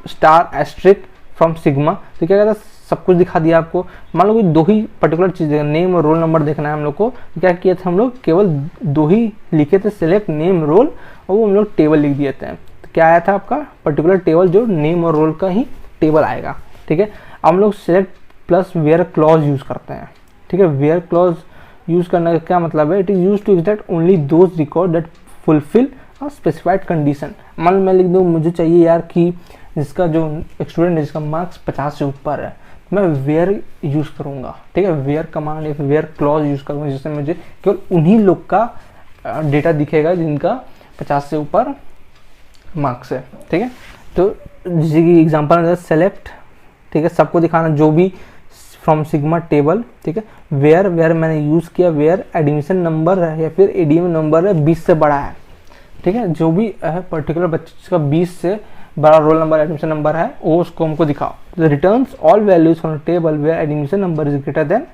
star asterisk from sigma, तो क्या कहता है, सब कुछ दिखा दिया आपको। मान लो कि दो ही पर्टिकुलर चीज़ें, नेम और रोल नंबर देखना है हम लोग को, तो क्या किया था हम लोग, केवल दो ही लिखे थे, सेलेक्ट नेम रोल, और वो हम लोग टेबल लिख दिए थे। तो क्या आया था आपका पर्टिकुलर टेबल, जो नेम और रोल का ही टेबल आएगा, ठीक है। अब हम लोग select plus where clause use करते हैं, ठीक है। वेयर क्लॉज यूज़ करने का क्या मतलब है, it is use to exact only those record that fulfil a specified condition. मान लो मैं लिख दूँ, मुझे चाहिए यार कि जिसका जो स्टूडेंट है जिसका मार्क्स 50 से ऊपर है, मैं वेयर यूज़ करूँगा, ठीक है। वेयर कमांड या फिर वेयर क्लॉज यूज़ करूँगा, जिससे मुझे केवल उन्हीं लोग का डेटा दिखेगा जिनका 50 से ऊपर मार्क्स है, ठीक है। तो जैसे कि एग्जांपल है सेलेक्ट, ठीक है, सबको दिखाना जो भी फ्रॉम सिग्मा टेबल, ठीक है। वेयर मैंने यूज़ किया, वेयर एडमिशन नंबर है या फिर एडीएम नंबर है 20 से बड़ा है, ठीक है। जो भी है पर्टिकुलर बच्चे का 20 से बड़ा रोल नंबर एडमिशन नंबर है, वो उसको हमको दिखाओ। तो returns all values from table where admission number is greater than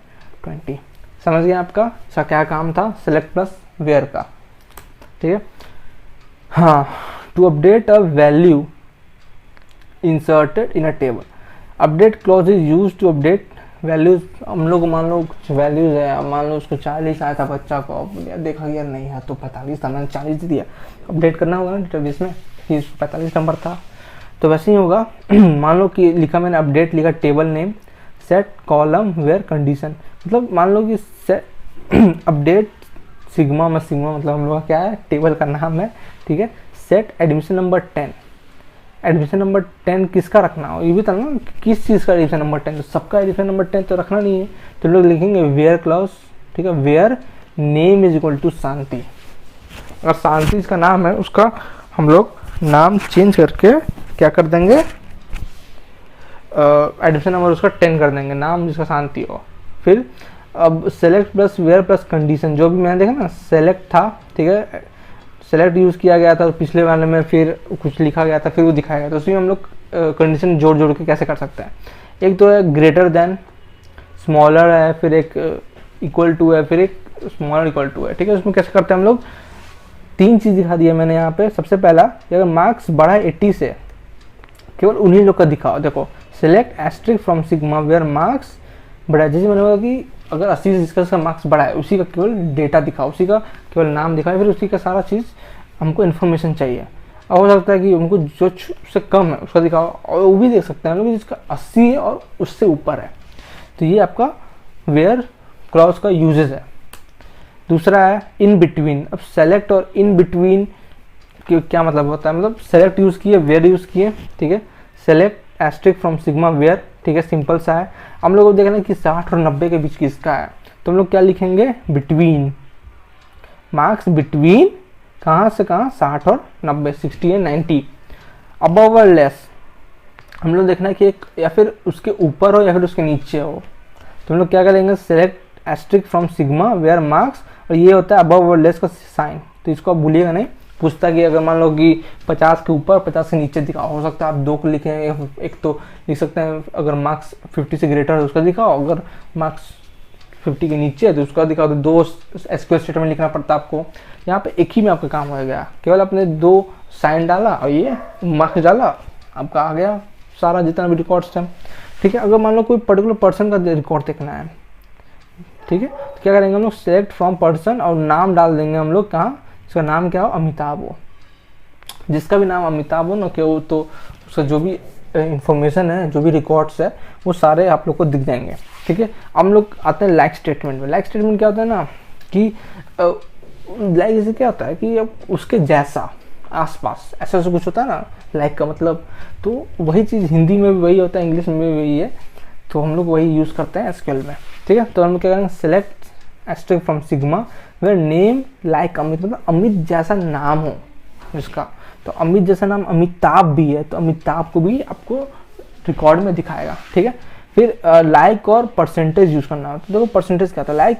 20। समझ गए आपका इसका क्या काम था, सेलेक्ट प्लस वेयर का, ठीक है। हाँ, to update a value inserted in a table, update clause is use to update values. हम लोग मान लो कुछ वैल्यूज है, मान लो उसको 40 आया था बच्चा को, अब देखा गया नहीं है तो 45 था, मैंने 40 दिया, अपडेट करना होगा ना डेटाबेस में कि 45 नंबर था। तो वैसे ही होगा मान लो कि लिखा मैंने अपडेट, लिखा table name, set column where condition, मतलब मान लो कि सेट अपडेट सिग्मा में, सिग्मा मतलब हम लोग का क्या है, टेबल का नाम है, ठीक है। Set admission number 10, admission number 10 किसका रखना हो, ये भी था ना, किस चीज़ का एडमिशन नंबर 10, तो सबका एडमिशन नंबर 10 तो रखना नहीं है। तो लोग लिखेंगे वेयर क्लॉज, ठीक है, where name is equal to Shanti. अगर शांति इसका नाम है, उसका हम लोग नाम चेंज करके क्या कर देंगे, एडमिशन नंबर उसका 10 कर देंगे, नाम जिसका शांति हो। फिर अब select plus where plus condition, जो भी मैंने देखा ना, सेलेक्ट था, ठीक है, सेलेक्ट यूज़ किया गया था, पिछले वाले में फिर कुछ लिखा गया था, फिर वो दिखाया गया था। तो उसमें हम लोग कंडीशन जोड़ के कैसे कर सकते हैं, एक तो है ग्रेटर देन, स्मॉलर है, फिर एक इक्वल टू है, फिर एक स्मॉलर इक्वल टू है, ठीक है। उसमें कैसे करते हैं हम लोग, 3 चीज़ दिखा दिया मैंने यहाँ पे। सबसे पहला, अगर मार्क्स बड़ा है 80 से, केवल उन्हीं लोग का दिखाओ। देखो select asterisk from sigma where marks बड़ा, जैसे मैंने बोला कि अगर 80 से जिसका मार्क्स बड़ा है उसी का केवल डेटा दिखाओ, उसी का केवल नाम दिखाओ, फिर उसी का सारा चीज़ हमको इन्फॉर्मेशन चाहिए। और हो सकता है कि उनको जो उससे कम है उसका दिखाओ, और वो भी देख सकते हैं लोग जिसका 80 है और उससे ऊपर है। तो ये आपका वेयर क्लॉज का यूजेस है। दूसरा है इन बिटवीन। अब सेलेक्ट और इन बिटवीन क्या मतलब होता है, मतलब सेलेक्ट यूज़ किए, वेयर यूज़ किए, ठीक है। Select asterisk from sigma where, ठीक है, सिंपल सा है। हम लोग को देखना है कि 60 और 90 के बीच किसका है, तो हम लोग क्या लिखेंगे, बिटवीन, मार्क्स बिटवीन कहाँ से कहाँ, 60 और 90, 60 एंड 90। अबव और लेस, हम लोग देखना है कि एक या फिर उसके ऊपर हो या फिर उसके नीचे हो। तो हम लोग क्या करेंगे, select asterisk from sigma where marks, और ये होता है अबव और लेस का साइन, तो इसको आप भूलिएगा नहीं। पूछता कि अगर मान लो कि 50 के ऊपर 50 के नीचे दिखाओ, हो सकता है आप 2 को लिखें, एक तो लिख सकते हैं अगर मार्क्स 50 से ग्रेटर है उसका दिखाओ, अगर मार्क्स 50 के नीचे है तो उसका दिखा दो, 2 SQL स्टेटमेंट लिखना पड़ता है आपको। यहाँ पे एक ही में आपका काम हो गया, केवल आपने 2 साइन डाला और ये मार्क्स डाला, आपका आ गया सारा जितना भी रिकॉर्ड्स थे। ठीक है, अगर मान लो कोई पर्टिकुलर पर्सन का रिकॉर्ड देखना है, ठीक है, तो क्या करेंगे हम लोग, सेलेक्ट फ्रॉम पर्सन और नाम डाल देंगे हम लोग, कहाँ, इसका नाम क्या हो, अमिताभ हो। जिसका भी नाम अमिताभ हो ना, कि वो तो उसका जो भी इंफॉर्मेशन है, जो भी रिकॉर्ड्स है, वो सारे आप लोग को दिख जाएंगे। ठीक है, हम लोग आते हैं लाइक स्टेटमेंट में। लाइक स्टेटमेंट क्या होता है ना कि लाइक जैसे क्या होता है कि अब उसके जैसा, आसपास, ऐसा ऐसा कुछ होता है ना लाइक का मतलब। तो वही चीज़ हिंदी में भी वही होता है, इंग्लिश में भी वही है, तो हम लोग वही यूज़ करते हैं एसक्यूएल में। ठीक है, तो हम क्या करेंगे, select asterisk from sigma where name like Amit, मतलब अमित जैसा नाम हो जिसका। तो अमित जैसा नाम अमिताभ भी है, तो अमिताभ को भी आपको रिकॉर्ड में दिखाएगा। ठीक है, फिर लाइक और परसेंटेज यूज़ करना होता है। देखो परसेंटेज क्या होता है, लाइक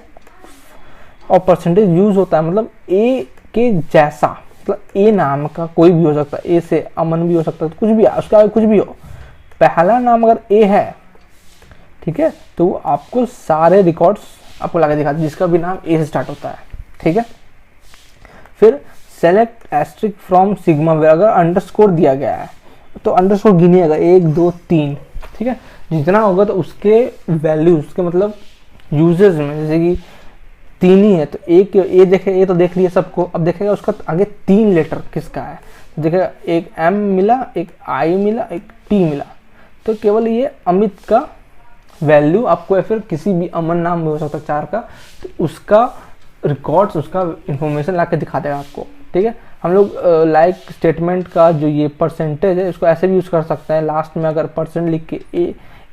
और परसेंटेज यूज़ होता है मतलब ए के जैसा, मतलब ए नाम का कोई भी हो सकता है, ए से अमन भी हो सकता है, तो कुछ भी उसका कुछ भी हो, पहला नाम अगर ए है, ठीक है, तो वो आपको सारे रिकॉर्ड्स आपको लगा दिखाते जिसका भी नाम ए से स्टार्ट होता है। ठीक है, फिर सेलेक्ट एस्ट्रिक फ्रॉम सिग्मा में अगर अंडरस्कोर दिया गया है तो अंडरस्कोर गिनिएगा 1 2 3। ठीक है, जितना होगा तो उसके वैल्यूज, उसके मतलब यूजेस में, जैसे कि 3 ही है तो एक ए देखे, ए तो देख लिया सबको, अब देखेगा उसका आगे 3 लेटर किसका है, तो देखेगा एक एम मिला, एक आई मिला, एक टी मिला, तो केवल ये अमित का वैल्यू आपको, या फिर किसी भी अमन नाम में हो सकता है 4 का, तो उसका रिकॉर्ड्स, उसका इंफॉर्मेशन ला के दिखा देगा आपको। ठीक है, हम लोग लाइक स्टेटमेंट का जो ये परसेंटेज है इसको ऐसे भी यूज़ कर सकते हैं, लास्ट में अगर परसेंट लिख के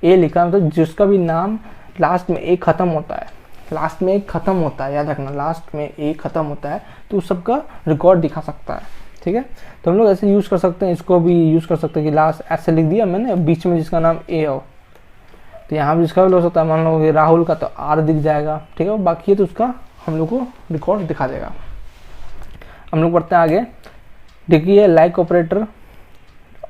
ए लिखा है तो जिसका भी नाम लास्ट में ए ख़त्म होता है, लास्ट में ए ख़त्म होता है, याद रखना लास्ट में ए ख़त्म होता है, तो उस सबका रिकॉर्ड दिखा सकता है। ठीक है, तो हम लोग ऐसे यूज़ कर सकते हैं, इसको भी यूज़ कर सकते हैं कि लास्ट ऐसे लिख दिया मैंने, बीच में जिसका नाम ए हो, तो यहाँ भी जिसका भी हो सकता है, मान लो राहुल का तो आर दिख जाएगा। ठीक है, बाकी है तो उसका हम लोग को रिकॉर्ड दिखा देगा। हम लोग पढ़ते हैं आगे। देखिए लाइक ऑपरेटर,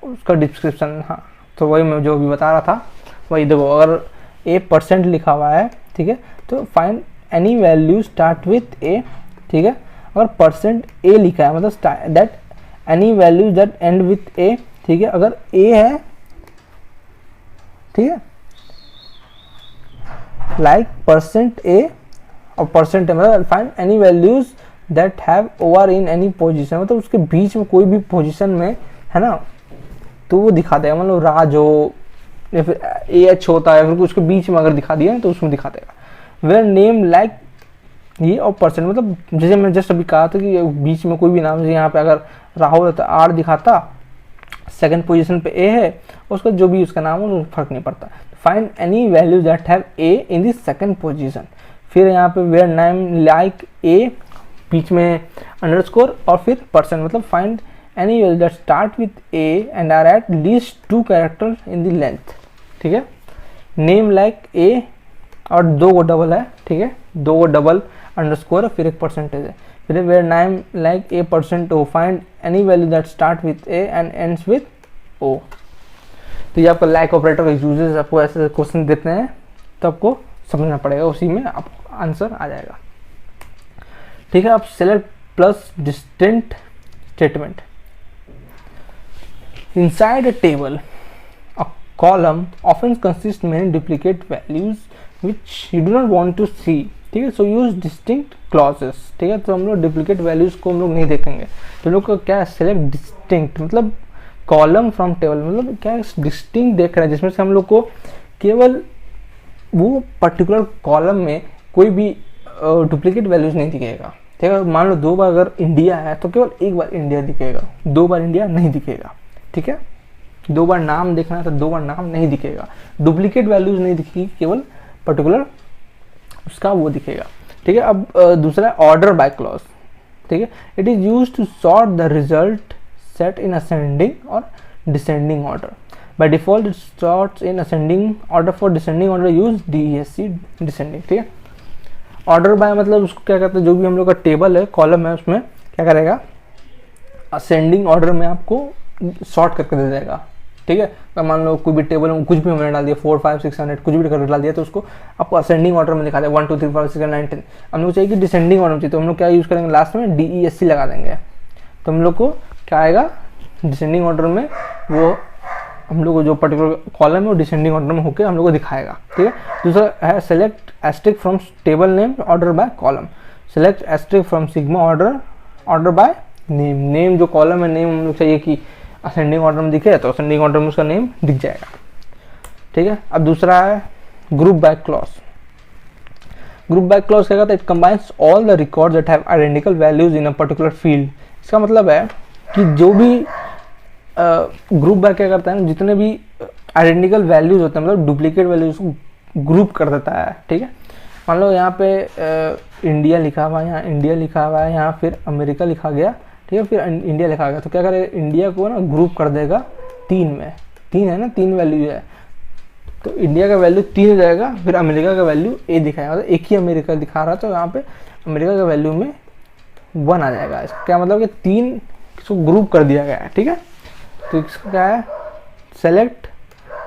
उसका डिस्क्रिप्शन, हाँ तो वही मैं जो भी बता रहा था वही। देखो अगर ए परसेंट लिखा हुआ है, ठीक है, तो find any value start with A. ठीक है, अगर परसेंट ए लिखा है मतलब that any value that end with A. ठीक है, अगर ए है, ठीक है, लाइक परसेंट ए और परसेंट मतलब find any values that have over in any position, मतलब उसके बीच में कोई भी पोजीशन में है ना, तो वो दिखा देगा। मतलब राज हो या फिर ए एच होता है, फिर उसके बीच में अगर दिखा दिया तो उसमें दिखा देगा। वेयर नेम लाइक ये और परसेंट, मतलब जैसे मैं जस्ट अभी कहा था कि बीच में कोई भी नाम, जैसे यहाँ पे अगर राहुल है तो आर दिखाता, सेकंड पोजीशन पे ए है, उसका जो भी उसका नाम हो फर्क नहीं पड़ता। Find any value that have A in the second position. फिर यहाँ पे वेयर नेम लाइक ए, बीच में अंडरस्कोर और फिर परसेंट, मतलब find any value that start with A and are at least 2 character in the length. ठीक है, नेम लाइक ए और 2 को डबल है, ठीक है, 2 को डबल अंडरस्कोर फिर एक परसेंटेज है। फिर where name like A percent O, find any value that start with A and ends with O. तो ये आपका लाइक ऑपरेटर का यूजेस, आपको ऐसे क्वेश्चन देते हैं तो आपको समझना पड़ेगा, उसी में आपको आंसर आ जाएगा। ठीक है, आप select plus distinct statement inside a table, a column often consist many duplicate values which you do not want to see. ठीक है, सो यूज डिस्टिंक्ट क्लॉजेस। ठीक है, तो हम लोग डुप्लीकेट वैल्यूज को हम लोग नहीं देखेंगे, तो हम लोग को क्या सेलेक्ट डिस्टिंक्ट, मतलब कॉलम फ्रॉम टेबल, मतलब क्या डिस्टिंक्ट देख रहे हैं जिसमें से हम लोग को केवल वो पर्टिकुलर कॉलम में कोई भी डुप्लीकेट वैल्यूज नहीं दिखेगा। ठीक है, मान लो 2 बार अगर इंडिया है तो केवल 1 बार इंडिया दिखेगा, 2 बार इंडिया नहीं दिखेगा। ठीक है, 2 बार नाम देखना है तो 2 बार नाम नहीं दिखेगा, डुप्लीकेट वैल्यूज नहीं दिखेगी, केवल पर्टिकुलर उसका वो दिखेगा। ठीक है, अब दूसरा ऑर्डर बाय क्लॉज। ठीक है, it is used to sort the result set in ascending और descending order. By default it sorts in ascending order, for descending order use DESC descending. ठीक है, ऑर्डर बाय मतलब उसको क्या कहते हैं, जो भी हम लोग का टेबल है, कॉलम है, उसमें क्या करेगा, असेंडिंग ऑर्डर में आपको सॉर्ट करके दे देगा। ठीक है। तो मान लो कोई भी टेबल में कुछ भी हमने डाल दिया 4 5 6 7 8 कुछ भी कर डाल दिया तो उसको आपको असेंडिंग ऑर्डर में दिखा दे 1 2 3 4 6 9 10। हम लोग चाहिए कि डिसेंडिंग ऑर्डर में चाहिए, तो हम लोग क्या यूज़ करेंगे लास्ट में DESC लगा देंगे। तो हम लोग को क्या आएगा डिसेंडिंग ऑर्डर में, वो हम लोग को जो पर्टिकुलर कॉलम है वो डिसेंडिंग ऑर्डर में होकर हम लोग को दिखाएगा, ठीक है। दूसरा है select asterisk from table name order by column, select asterisk from sigma order by name. Name जो कॉलम है नेम हम लोग चाहिए कि असेंडिंग ऑर्डर में दिखे, तो असेंडिंग ऑर्डर में उसका नेम दिख जाएगा, ठीक है। अब दूसरा है group by clause. Group by clause क्या कहता है, it combines all the records that have identical values in a particular field. इसका मतलब है कि जो भी ग्रुप बाय क्या करता है, जितने भी आइडेंटिकल वैल्यूज होते हैं मतलब डुप्लीकेट वैल्यूज को ग्रुप कर देता है, ठीक है। मान लो यहाँ पे इंडिया लिखा हुआ है, यहाँ इंडिया लिखा हुआ है, यहाँ फिर अमेरिका लिखा गया, ठीक है, फिर इंडिया लिखा गया, तो क्या करेगा इंडिया को ना ग्रुप कर देगा 3 में, 3 है ना, 3 वैल्यू है, तो इंडिया का वैल्यू 3 हो जाएगा, फिर अमेरिका का वैल्यू A दिखाएगा, मतलब एक ही अमेरिका दिखा रहा, तो यहाँ पे अमेरिका का वैल्यू में 1 आ जाएगा। इसका क्या मतलब कि 3 इसको ग्रुप कर दिया गया है, ठीक है। तो इसका क्या है select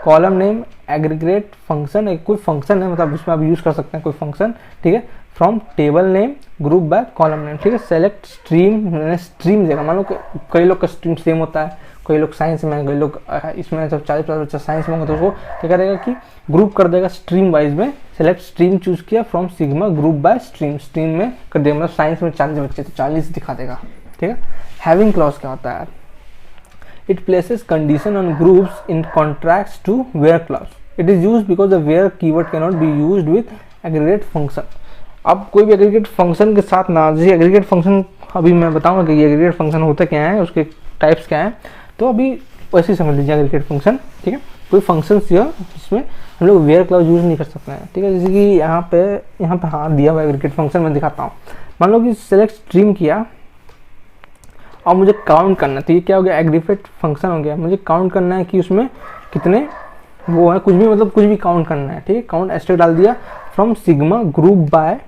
column name aggregate function, एक कोई फंक्शन है मतलब उसमें आप यूज़ कर सकते हैं कोई फंक्शन, ठीक है, from table name group by column name, ठीक है। सेलेक्ट स्ट्रीम, मैंने स्ट्रीम देगा, मान लो कई लोग का स्ट्रीम सेम होता है, कोई लोग साइंस में, कई लोग इसमें जब 40 बच्चा साइंस में होगा तो उसको क्या करेगा कि ग्रुप कर देगा स्ट्रीम वाइज में। सेलेक्ट स्ट्रीम चूज किया from sigma group by stream, stream में कर देगा, मतलब साइंस में 40 बच्चे तो 40 दिखा देगा, ठीक है। हैविंग क्लॉज क्या होता है, it places condition on groups in contrast to where clause. It is used because the where keyword cannot be used with aggregate function. अब कोई भी एग्रीगेट फंक्शन के साथ ना, जैसे एग्रीगेट फंक्शन अभी मैं बताऊंगा कि एग्रीगेट फंक्शन होता क्या है, उसके टाइप्स क्या हैं, तो अभी वैसे ही समझ लीजिए एग्रीगेट फंक्शन, ठीक है। कोई फंक्शन जिसमें हम लोग वेयर क्लॉज यूज नहीं कर सकते हैं, ठीक है। जैसे कि यहाँ पे हाँ दिया हुआ एग्रीगेट फंक्शन मैं दिखाता हूँ। मान लो कि सेलेक्ट स्ट्रीम किया और मुझे काउंट करना, तो ये क्या हो गया एग्रीगेट फंक्शन हो गया, मुझे काउंट करना है कि उसमें कितने वो है, कुछ भी मतलब कुछ भी काउंट करना है, ठीक है। काउंट एस्ट्रिक डाल दिया from sigma group by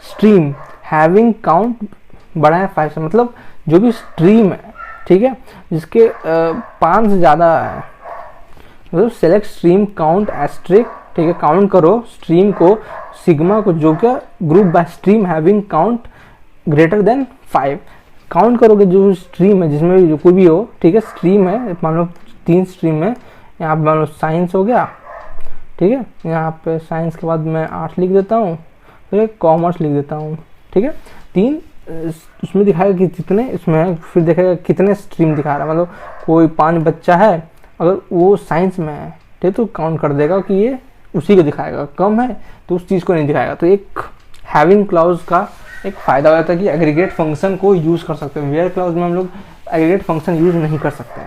stream having count बढ़ाया 5 से, मतलब जो भी स्ट्रीम है, ठीक है, जिसके 5 से ज़्यादा है, मतलब सेलेक्ट स्ट्रीम काउंट एस्ट्रिक, ठीक है, काउंट करो स्ट्रीम को सिग्मा को जो क्या group by stream having count greater than 5। Count करोगे जो स्ट्रीम है जिसमें भी जो कोई भी हो, ठीक है, स्ट्रीम है मान लो 3 स्ट्रीम है, यहाँ पे मान लो साइंस हो गया, ठीक है, यहाँ पे साइंस के बाद मैं आर्ट्स लिख देता हूँ, फिर कॉमर्स लिख देता हूँ, ठीक है। 3 उसमें दिखाएगा कि कितने इसमें, फिर देखेगा कितने स्ट्रीम दिखा रहा है, मतलब कोई 5 बच्चा है अगर वो साइंस में है, ठीक है, तो काउंट कर देगा कि ये उसी को दिखाएगा, कम है तो उस चीज़ को नहीं दिखाएगा। तो एक हैविंग क्लॉज का एक फ़ायदा हो जाता है कि एग्रीगेट फंक्शन को यूज़ कर सकते हैं, वेयर क्लॉज में हम लोग एग्रीगेट फंक्शन यूज़ नहीं कर सकते।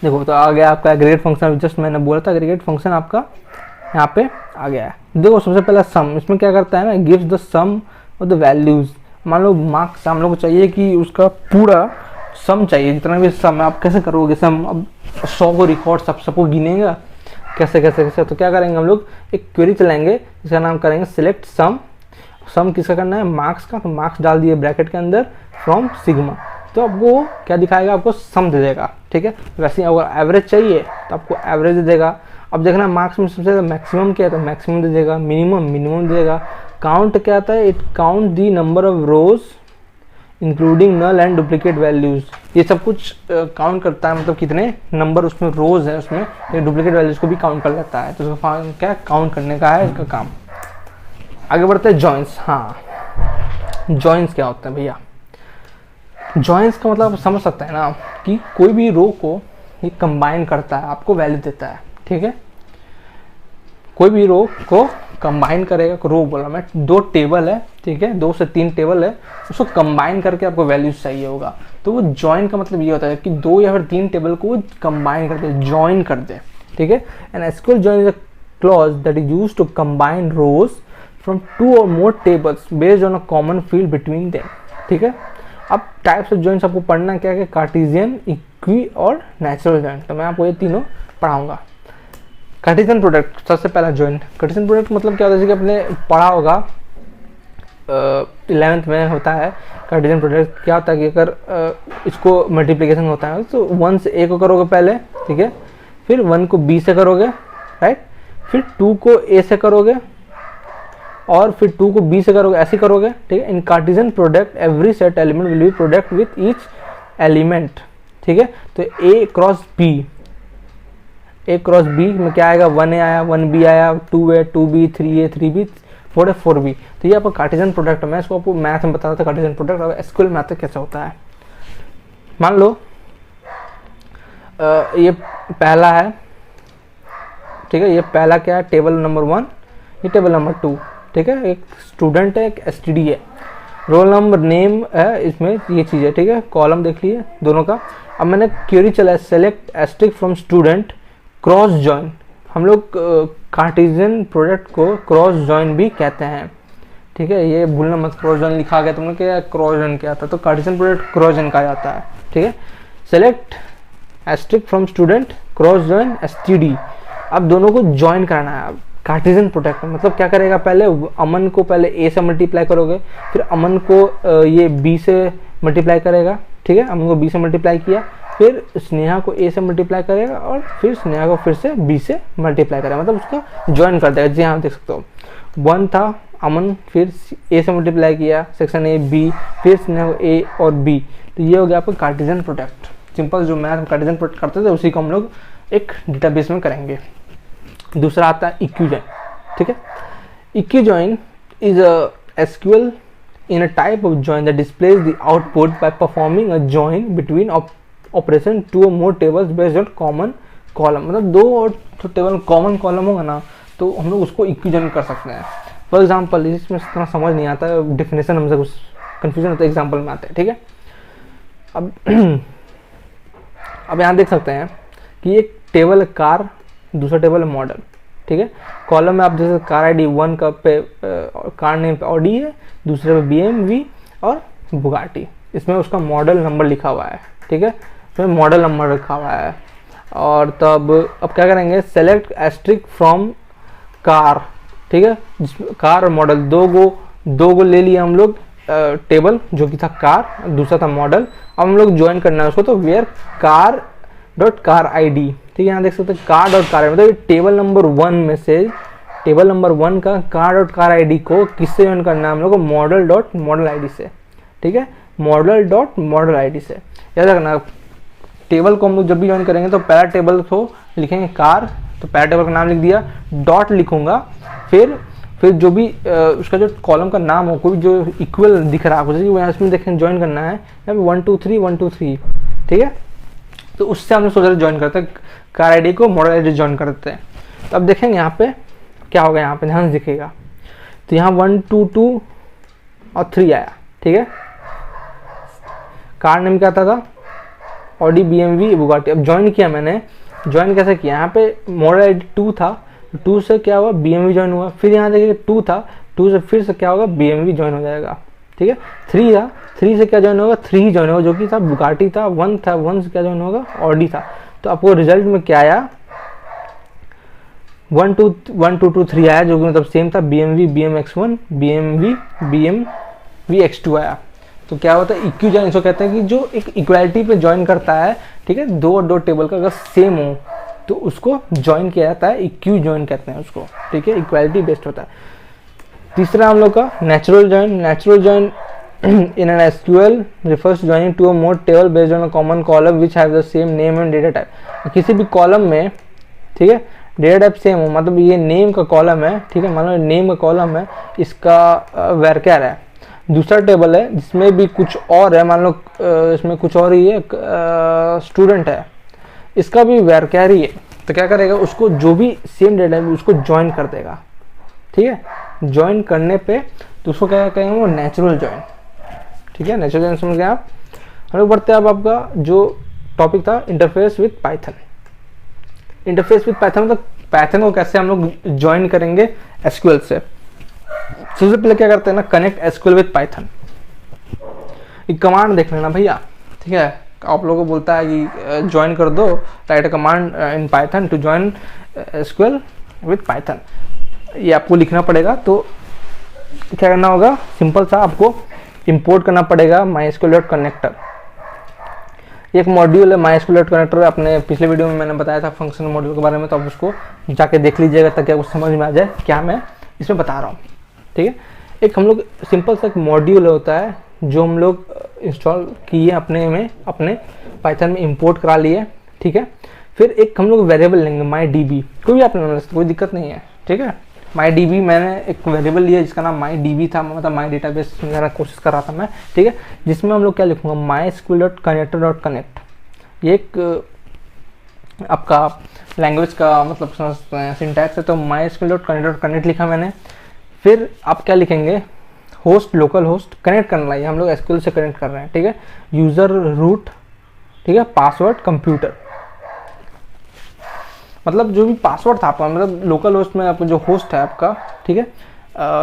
देखो तो आ गया आपका एग्रीगेट फंक्शन, जस्ट मैंने बोला था एग्रीगेट फंक्शन आपका यहाँ पे आ गया है। देखो सबसे पहला सम, इसमें क्या करता है ना, gives the sum of the values. मान लो मार्क्स हम लोग को चाहिए कि उसका पूरा सम चाहिए, जितना भी सम है, आप कैसे करोगे सम, अब 100 को रिकॉर्ड सबको गिनेगा कैसे कैसे कैसे, तो क्या करेंगे हम लोग एक क्वेरी चलाएंगे जिसका नाम करेंगे सिलेक्ट सम। सम किसका करना है, मार्क्स का, तो मार्क्स डाल दिए ब्रैकेट के अंदर फ्रॉम सिग्मा, तो आपको क्या दिखाएगा, आपको सम दे देगा, ठीक है। वैसे अगर एवरेज चाहिए तो आपको एवरेज दे देगा। अब देखना मार्क्स में सबसे ज़्यादा मैक्सिमम क्या है, तो मैक्सिमम दे देगा, मिनिमम दे देगा। काउंट क्या आता है, it count the number of rows including null and duplicate values, ये सब कुछ काउंट करता है, मतलब कितने नंबर उसमें रोज है, उसमें डुप्लीकेट वैल्यूज़ को भी काउंट कर लेता है, तो उसका क्या काउंट करने का है इसका काम। आगे बढ़ते हैं जॉइंस। हाँ, जॉइंस क्या होता है भैया, जॉइंस का मतलब समझ सकते हैं ना कि कोई भी रो को ये कंबाइन करता है, आपको वैल्यू देता है, ठीक है। कोई भी रो को कंबाइन करेगा, रो बोला मैं, 2 टेबल है, ठीक है, 2 से 3 टेबल है, उसको कंबाइन करके आपको वैल्यूज चाहिए होगा, तो वो जॉइन का मतलब ये होता है कि 2 या फिर 3 टेबल को कंबाइन कर दे, जॉइन कर दे, ठीक है। An SQL join is a clause that is used to combine rows from 2 or more tables based on a common field between them, ठीक है। अब टाइप्स ऑफ जॉइंट्स आपको पढ़ना क्या है, कार्टेशियन, इक्वी और नेचुरल जॉइंट, तो मैं आपको ये तीनों पढ़ाऊंगा। कार्टेशियन प्रोडक्ट सबसे पहला जॉइंट। कार्टेशियन प्रोडक्ट मतलब क्या होता है, जैसे कि आपने पढ़ा होगा 11th में होता है कार्टेशियन प्रोडक्ट। क्या होता है कि अगर इसको मल्टीप्लिकेशन होता है तो 1 से A को करोगे पहले, ठीक है, फिर 1 को B से करोगे, राइट, फिर 2 को A से करोगे और फिर 2 को B से करोगे, ऐसे करोगे, ठीक है। In Cartesian product every set element will be product with each element, ठीक है। तो A क्रॉस B में क्या आएगा, 1A आया, 1B आया, 2A, 2B, 3A, 3B, 4A, 4B। तो ये आपका कार्टेशियन प्रोडक्ट है। मैं इसको आपको मैथ में बताता था कार्टेशियन प्रोडक्ट, अब एसक्यूएल मैथ कैसे होता है। मान लो ये पहला है, ठीक है, ये पहला क्या है, टेबल नंबर 1, ये टेबल नंबर 2, ठीक है। एक स्टूडेंट है, एक एसटीडी है, रोल नंबर, नेम है, इसमें ये चीज़ है, ठीक है। कॉलम देख लिए दोनों का। अब मैंने क्वेरी चला है, select asterisk from student cross join. हम लोग कार्टेशियन प्रोडक्ट को क्रॉस जॉइन भी कहते हैं, ठीक है। ये भूलना मत, क्रॉस जॉइन लिखा गया तुमने क्या, क्रॉस जॉइन क्या था, तो कार्टेशियन प्रोडक्ट क्रॉस जॉइन कहा जाता है, ठीक है। Select asterisk from student cross join STD. अब दोनों को ज्वाइन करना है। अब कार्टेशियन प्रोडक्ट मतलब क्या करेगा, पहले अमन को पहले ए से मल्टीप्लाई करोगे, फिर अमन को ये बी से मल्टीप्लाई करेगा, ठीक है। अमन को बी से मल्टीप्लाई किया, फिर स्नेहा को ए से मल्टीप्लाई करेगा और फिर स्नेहा को फिर से बी से मल्टीप्लाई करेगा, मतलब उसका ज्वाइन कर देगा। जी हाँ, देख सकते हो 1 था, अमन फिर ए से मल्टीप्लाई किया, सेक्शन ए बी, फिर स्नेहा को ए और बी। तो ये हो गया आपका कार्टेशियन प्रोडक्ट। सिंपल जो मैथ कार्टेशियन प्रोडक्ट करते थे उसी को हम लोग एक डेटाबेस में करेंगे। दूसरा आता है इक्विजॉइन, ठीक है। Equijoin is a SQL in a type of join that displays the output by performing a join between operation two or more tables based on common column। मतलब दो और टेबल कॉमन कॉलम होगा ना, तो हम लोग उसको इक्विजॉइन कर सकते हैं। फॉर एग्जांपल, इसमें इतना समझ नहीं आता है, डेफिनेशन हमसे कुछ कंफ्यूजन होता है, एग्जांपल में आते हैं, ठीक है। अब यहाँ देख सकते हैं कि एक टेबल है कार, दूसरा टेबल है मॉडल, ठीक है। कॉलम में आप जैसे कार आईडी 1 का पे कार नेम पे ऑडी है, दूसरे पे बीएमवी और बुगाटी, इसमें उसका मॉडल नंबर लिखा हुआ है, ठीक है। इसमें मॉडल नंबर रखा हुआ है। और तब अब क्या करेंगे, सेलेक्ट एस्ट्रिक फ्रॉम कार, ठीक है। कार और मॉडल दो गो ले लिया हम लोग, टेबल जो कि था कार, दूसरा था मॉडल। अब हम लोग ज्वाइन करना है उसको, तो where car dot car ID, ठीक है। यहाँ देख सकते हैं कार डॉट कार, मतलब टेबल नंबर 1 में से टेबल नंबर 1 का कार डॉट कार आईडी को किससे ज्वाइन करना है हम लोग को, मॉडल डॉट मॉडल आईडी से, ठीक है। मॉडल डॉट मॉडल आईडी से याद रखना। टेबल को हम लोग जब भी ज्वाइन करेंगे तो पहला टेबल को लिखेंगे कार, तो पहला टेबल का नाम लिख दिया, डॉट लिखूंगा, फिर जो भी उसका जो कॉलम का नाम हो, कोई जो इक्वल दिख रहा है जैसे इसमें देखें ज्वाइन करना है, यहाँ पे 1 2 3 1 2 3, ठीक है। तो उससे हम लोग सोच रहे ज्वाइन करते हैं, कार आईडी को मॉडल आईडी ज्वाइन कर देते हैं। तो अब देखेंगे यहाँ पे क्या होगा, यहाँ पे ध्यान से दिखेगा, तो यहाँ 1 2 2 और 3 आया, ठीक है। कार नेम क्या था, ऑडी बीएमवी बुगाटी। अब ज्वाइन किया मैंने, ज्वाइन कैसे किया, यहाँ पे मॉडल आईडी 2 था, 2 से क्या हुआ बीएमवी ज्वाइन हुआ, फिर यहाँ देखिए 2 था, 2 से फिर से क्या होगा बीएमवी ज्वाइन हो जाएगा, ठीक है। 3 था, 3 से क्या ज्वाइन होगा, 3 ज्वाइन होगा, जो कि था बुगाटी था। 1 था, 1 से क्या ज्वाइन होगा, ऑडी था। तो आपको रिजल्ट में क्या आया, 1 2 2 2 3 आया, जो कि मतलब सेम था, बीएमवी BMX1 BMV BMVX2 आया। तो क्या होता है, इक्विजॉइन इसको कहते हैं कि जो एक इक्वालिटी पे ज्वाइन करता है, ठीक है। दो टेबल का अगर सेम हो तो उसको ज्वाइन किया जाता है, इक्विजॉइन कहते हैं उसको, ठीक है। इक्वालिटी बेस्ड होता है। तीसरा हम लोग का natural join. Natural join in an SQL refers to joining two or more table based on a common column which have the same name and data type। किसी भी कॉलम में, ठीक है, डेटा टाइप सेम हो, मतलब ये नेम का कॉलम है, ठीक है, मान लो नेम का कॉलम है, इसका वैरक्यार है। दूसरा टेबल है जिसमें भी कुछ और है, मान लो इसमें कुछ और ही है, स्टूडेंट है, इसका भी वैरक्यार ही है। तो क्या करेगा, उसको जो भी सेम डेटा है उसको ज्वाइन कर देगा, ठीक है। ज्वाइन करने पे तो उसको क्या कहेंगे, वो नेचुरल ज्वाइन, ठीक है। नेचुरल ज्वाइन समझ गए आप। हम लोग बढ़ते हैं अब आपका जो टॉपिक था interface with Python. Interface with Python मतलब पाइथन को कैसे हम लोग ज्वाइन करेंगे एसक्यूएल से। सबसे पहले क्या करते हैं ना, कनेक्ट एसक्यूएल विद पाइथन। एक कमांड देख लेना भैया, ठीक है। आप लोगों को बोलता है कि ज्वाइन कर दो, write a command in Python to join SQL with Python. ये आपको लिखना पड़ेगा। तो क्या करना होगा, सिंपल सा आपको इंपोर्ट करना पड़ेगा MySQL.connector। एक मॉड्यूल है MySQL कनेक्टर, अपने पिछले वीडियो में मैंने बताया था फंक्शन मॉड्यूल के बारे में, तो आप उसको जाके देख लीजिएगा ताकि आपको समझ में आ जाए क्या मैं इसमें बता रहा हूँ। ठीक है, एक हम लोग सिंपल सा एक मॉड्यूल होता है जो हम लोग इंस्टॉल किए अपने पाइथन में इंपोर्ट करा लिए। ठीक है, फिर एक हम लोग वेरिएबल लेंगे MyDB, कोई भी आप ले सकते, कोई दिक्कत नहीं है। ठीक है, MyDB मैंने एक वेरिएबल लिया जिसका नाम MyDB था, मतलब माई डेटाबेस मेरा कोशिश कर रहा था मैं। ठीक है, जिसमें हम लोग क्या लिखूंगा mysql.connector.connect, ये एक आपका लैंग्वेज का मतलब सिंटैक्स है, तो mysql.connector.connect लिखा मैंने। फिर आप क्या लिखेंगे, होस्ट लोकल होस्ट कनेक्ट करना है, हम लोग SQL से कनेक्ट कर रहे हैं। ठीक है, यूज़र रूट, ठीक है, पासवर्ड कंप्यूटर, मतलब जो भी पासवर्ड था आपका, मतलब लोकल होस्ट में आपका जो होस्ट है आपका। ठीक है,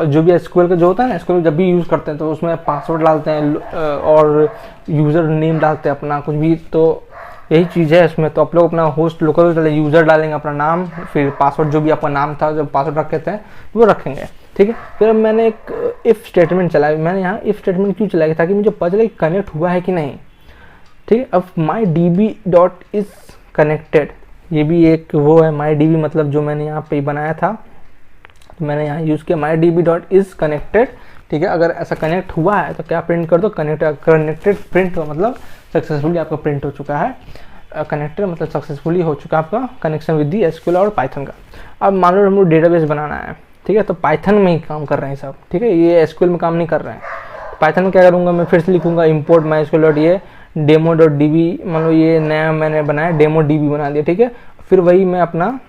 जो भी SQL का जो होता है ना, SQL जब भी यूज़ करते हैं तो उसमें पासवर्ड डालते हैं और यूज़र नेम डालते हैं अपना कुछ भी, तो यही चीज़ है इसमें। तो आप लोग अपना होस्ट लोकल होस्ट डालेंगे, यूज़र डालेंगे अपना नाम, फिर पासवर्ड जो भी आपका नाम था, जो पासवर्ड रखे थे वो रखेंगे। ठीक है, फिर अब मैंने एक इफ़ स्टेटमेंट चलाया, मैंने यहाँ इफ़ स्टेटमेंट क्यों चलाया ताकि मुझे पता चले कनेक्ट हुआ है कि नहीं। ठीक है, अब MyDB.is ये भी एक वो है MyDB, मतलब जो मैंने यहाँ पे बनाया था, तो मैंने यहाँ यूज़ किया MyDB.is connected। ठीक है, अगर ऐसा कनेक्ट हुआ है तो क्या प्रिंट कर दो, कनेक्टेड प्रिंट हो, मतलब सक्सेसफुली आपका प्रिंट हो चुका है, कनेक्टेड मतलब सक्सेसफुली हो चुका है आपका कनेक्शन विद दी SQL और पाइथन का। अब मान लो हम लोग डेटाबेस बनाना है, ठीक है, तो पाइथन में ही काम कर रहे हैं सब। ठीक है, ये SQL में काम नहीं कर रहे हैं। पाइथन में क्या करूँगा मैं, फिर से लिखूँगा import mysql.ये demo.db, मान लो ये नया मैंने बनाया demo.db बना दिया। ठीक है, फिर वही मैं अपना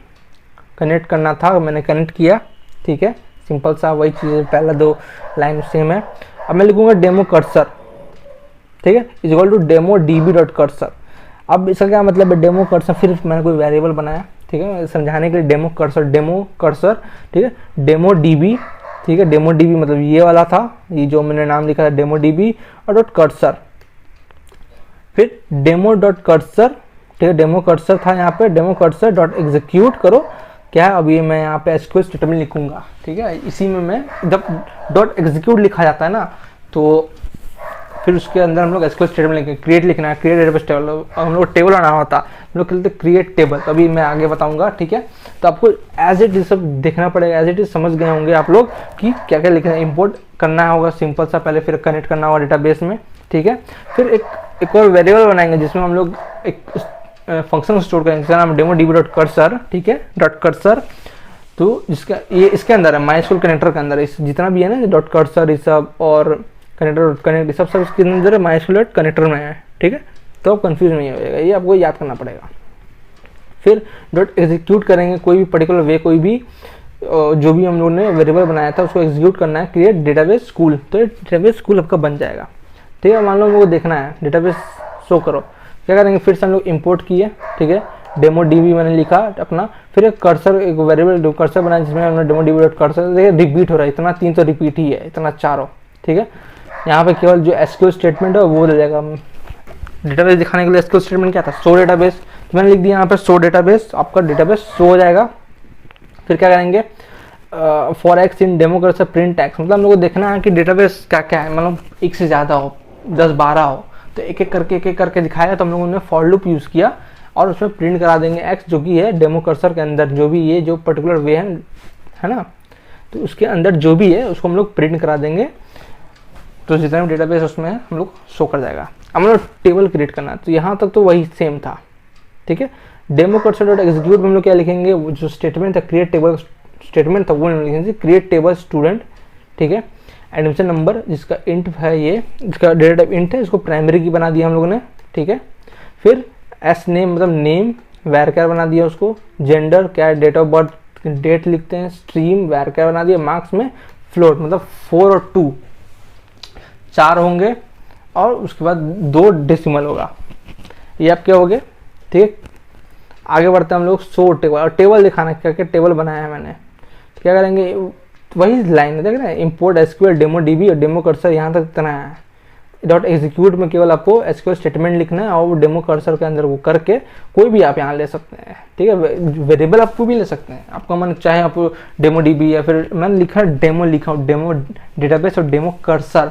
कनेक्ट करना था, मैंने कनेक्ट किया। ठीक है, सिंपल सा वही चीज़, पहला 2 लाइन सेम है। अब मैं लिखूँगा डेमो कर्सर, ठीक है, इज इक्वल टू demo.db.cursor। अब इसका क्या मतलब है, डेमो कर्सर, फिर मैंने कोई वेरिएबल बनाया। ठीक है, समझाने के लिए डेमो कर्सर, ठीक है, demo.db, ठीक है, demo.db मतलब ये वाला था, ये जो मैंने नाम लिखा था demo.db और .cursor, फिर demo.cursor, ठीक है, डेमो कर्सर था यहाँ पे, डेमो कर्सर डॉट एग्जीक्यूट करो। क्या है, अब ये मैं यहाँ पे SQL स्टेटमेंट लिखूंगा। ठीक है, इसी में मैं जब डॉट एग्जीक्यूट लिखा जाता है ना, तो फिर उसके अंदर हम लोग SQL स्टेटमेंट लिखेंगे, क्रिएट लिखना है, क्रिएट डेटाबेस टेबल, हम लोग टेबल आना होता है, हम लोग खेलते क्रिएट टेबल, अभी मैं आगे बताऊंगा। ठीक है, तो आपको एज इट इज सब देखना पड़ेगा, एज इट इज समझ गए होंगे आप लोग कि क्या क्या लिखना है। इंपोर्ट करना होगा सिंपल सा पहले, फिर कनेक्ट करना होगा डेटाबेस में। ठीक है, फिर एक और वेरिएबल बनाएंगे जिसमें हम लोग एक फंक्शन स्टोर करेंगे जिसका नाम demo.db.cursor। ठीक है, .cursor, तो जिसका ये इसके अंदर है MySQL कनेक्टर के अंदर, इस जितना भी है ना .cursor ये सब और कनेक्ट सब इसके अंदर है, MySQL कनेक्टर में है। ठीक है, तो आप कंफ्यूज नहीं होगा, ये आपको याद करना पड़ेगा। फिर डॉट एग्जीक्यूट करेंगे, कोई भी पर्टिकुलर वे, कोई भी जो भी हम लोगों ने वेरिएबल बनाया था उसको एग्जीक्यूट करना है, क्रिएट डेटाबेस स्कूल, तो डेटाबेस स्कूल आपका बन जाएगा। ठीक है, मान लो हमको देखना है डेटाबेस शो करो, क्या करेंगे, फिर से हम लोग इंपोर्ट किए। ठीक है, demo.db मैंने लिखा अपना, फिर एक कर्सर, एक वेरिएबल कर्सर बनाया जिसमें हमने demo.db.cursor, देखिए रिपीट हो रहा है, इतना 3 तो रिपीट ही है, इतना 4 हो। ठीक है, यहाँ पे केवल जो SQL स्टेटमेंट है वो दे देगा। डेटाबेस दिखाने के लिए SQL स्टेटमेंट क्या था, शो डेटाबेस, तो मैंने लिख दिया यहाँ पे शो डेटाबेस, आपका डेटाबेस शो हो जाएगा। फिर क्या करेंगे, for x in demo cursor print x, मतलब हम लोग को देखना है कि डेटाबेस क्या क्या है, मतलब 1 से ज़्यादा हो, 10-12 हो, तो एक एक करके दिखाया। तो हम लोगों ने फॉर लूप यूज़ किया और उसमें प्रिंट करा देंगे x, जो कि है डेमो कर्सर के अंदर जो भी ये जो पर्टिकुलर वे है ना, तो उसके अंदर जो भी है उसको हम लोग प्रिंट करा देंगे। तो जितना भी डेटाबेस उसमें हम लोग शो कर जाएगा। अब हम लोग टेबल क्रिएट करना है, तो यहाँ तक तो वही सेम था। ठीक है, डेमो कर्सर डॉट एग्जीक्यूट में हम लोग क्या लिखेंगे, वो जो स्टेटमेंट था क्रिएट टेबल स्टेटमेंट था वो लिखेंगे, क्रिएट टेबल स्टूडेंट। ठीक है, एडमिशन नंबर जिसका इंट है, ये जिसका डेटा टाइप इंट है, इसको प्राइमरी की बना दिया हम लोगों ने। ठीक है, फिर एस नेम मतलब नेम वैरकर बना दिया उसको, जेंडर क्या डेट ऑफ बर्थ डेट लिखते हैं, स्ट्रीम वैरकर बना दिया, मार्क्स में फ्लोट मतलब 4 और 2 4 होंगे और उसके बाद 2 डेसिमल होगा, ये आप क्या हो गए। ठीक, आगे बढ़ते हैं हम लोग शो टेबल, और टेबल दिखाना क्या क्या टेबल बनाया है मैंने, क्या करेंगे, वही लाइन है देख रहे हैं, इंपोर्ट SQL demo.db और डेमो कर्सर यहाँ तक इतना है। डॉट एग्जीक्यूट में केवल आपको SQL स्टेटमेंट लिखना है और डेमो कर्सर के अंदर वो करके कोई भी आप यहाँ ले सकते हैं। ठीक है, वेरिएबल आपको भी ले सकते हैं, आपका मन चाहे आप demo.db या फिर मैंने लिखा डेमो डेटाबेस और डेमो कर्सर,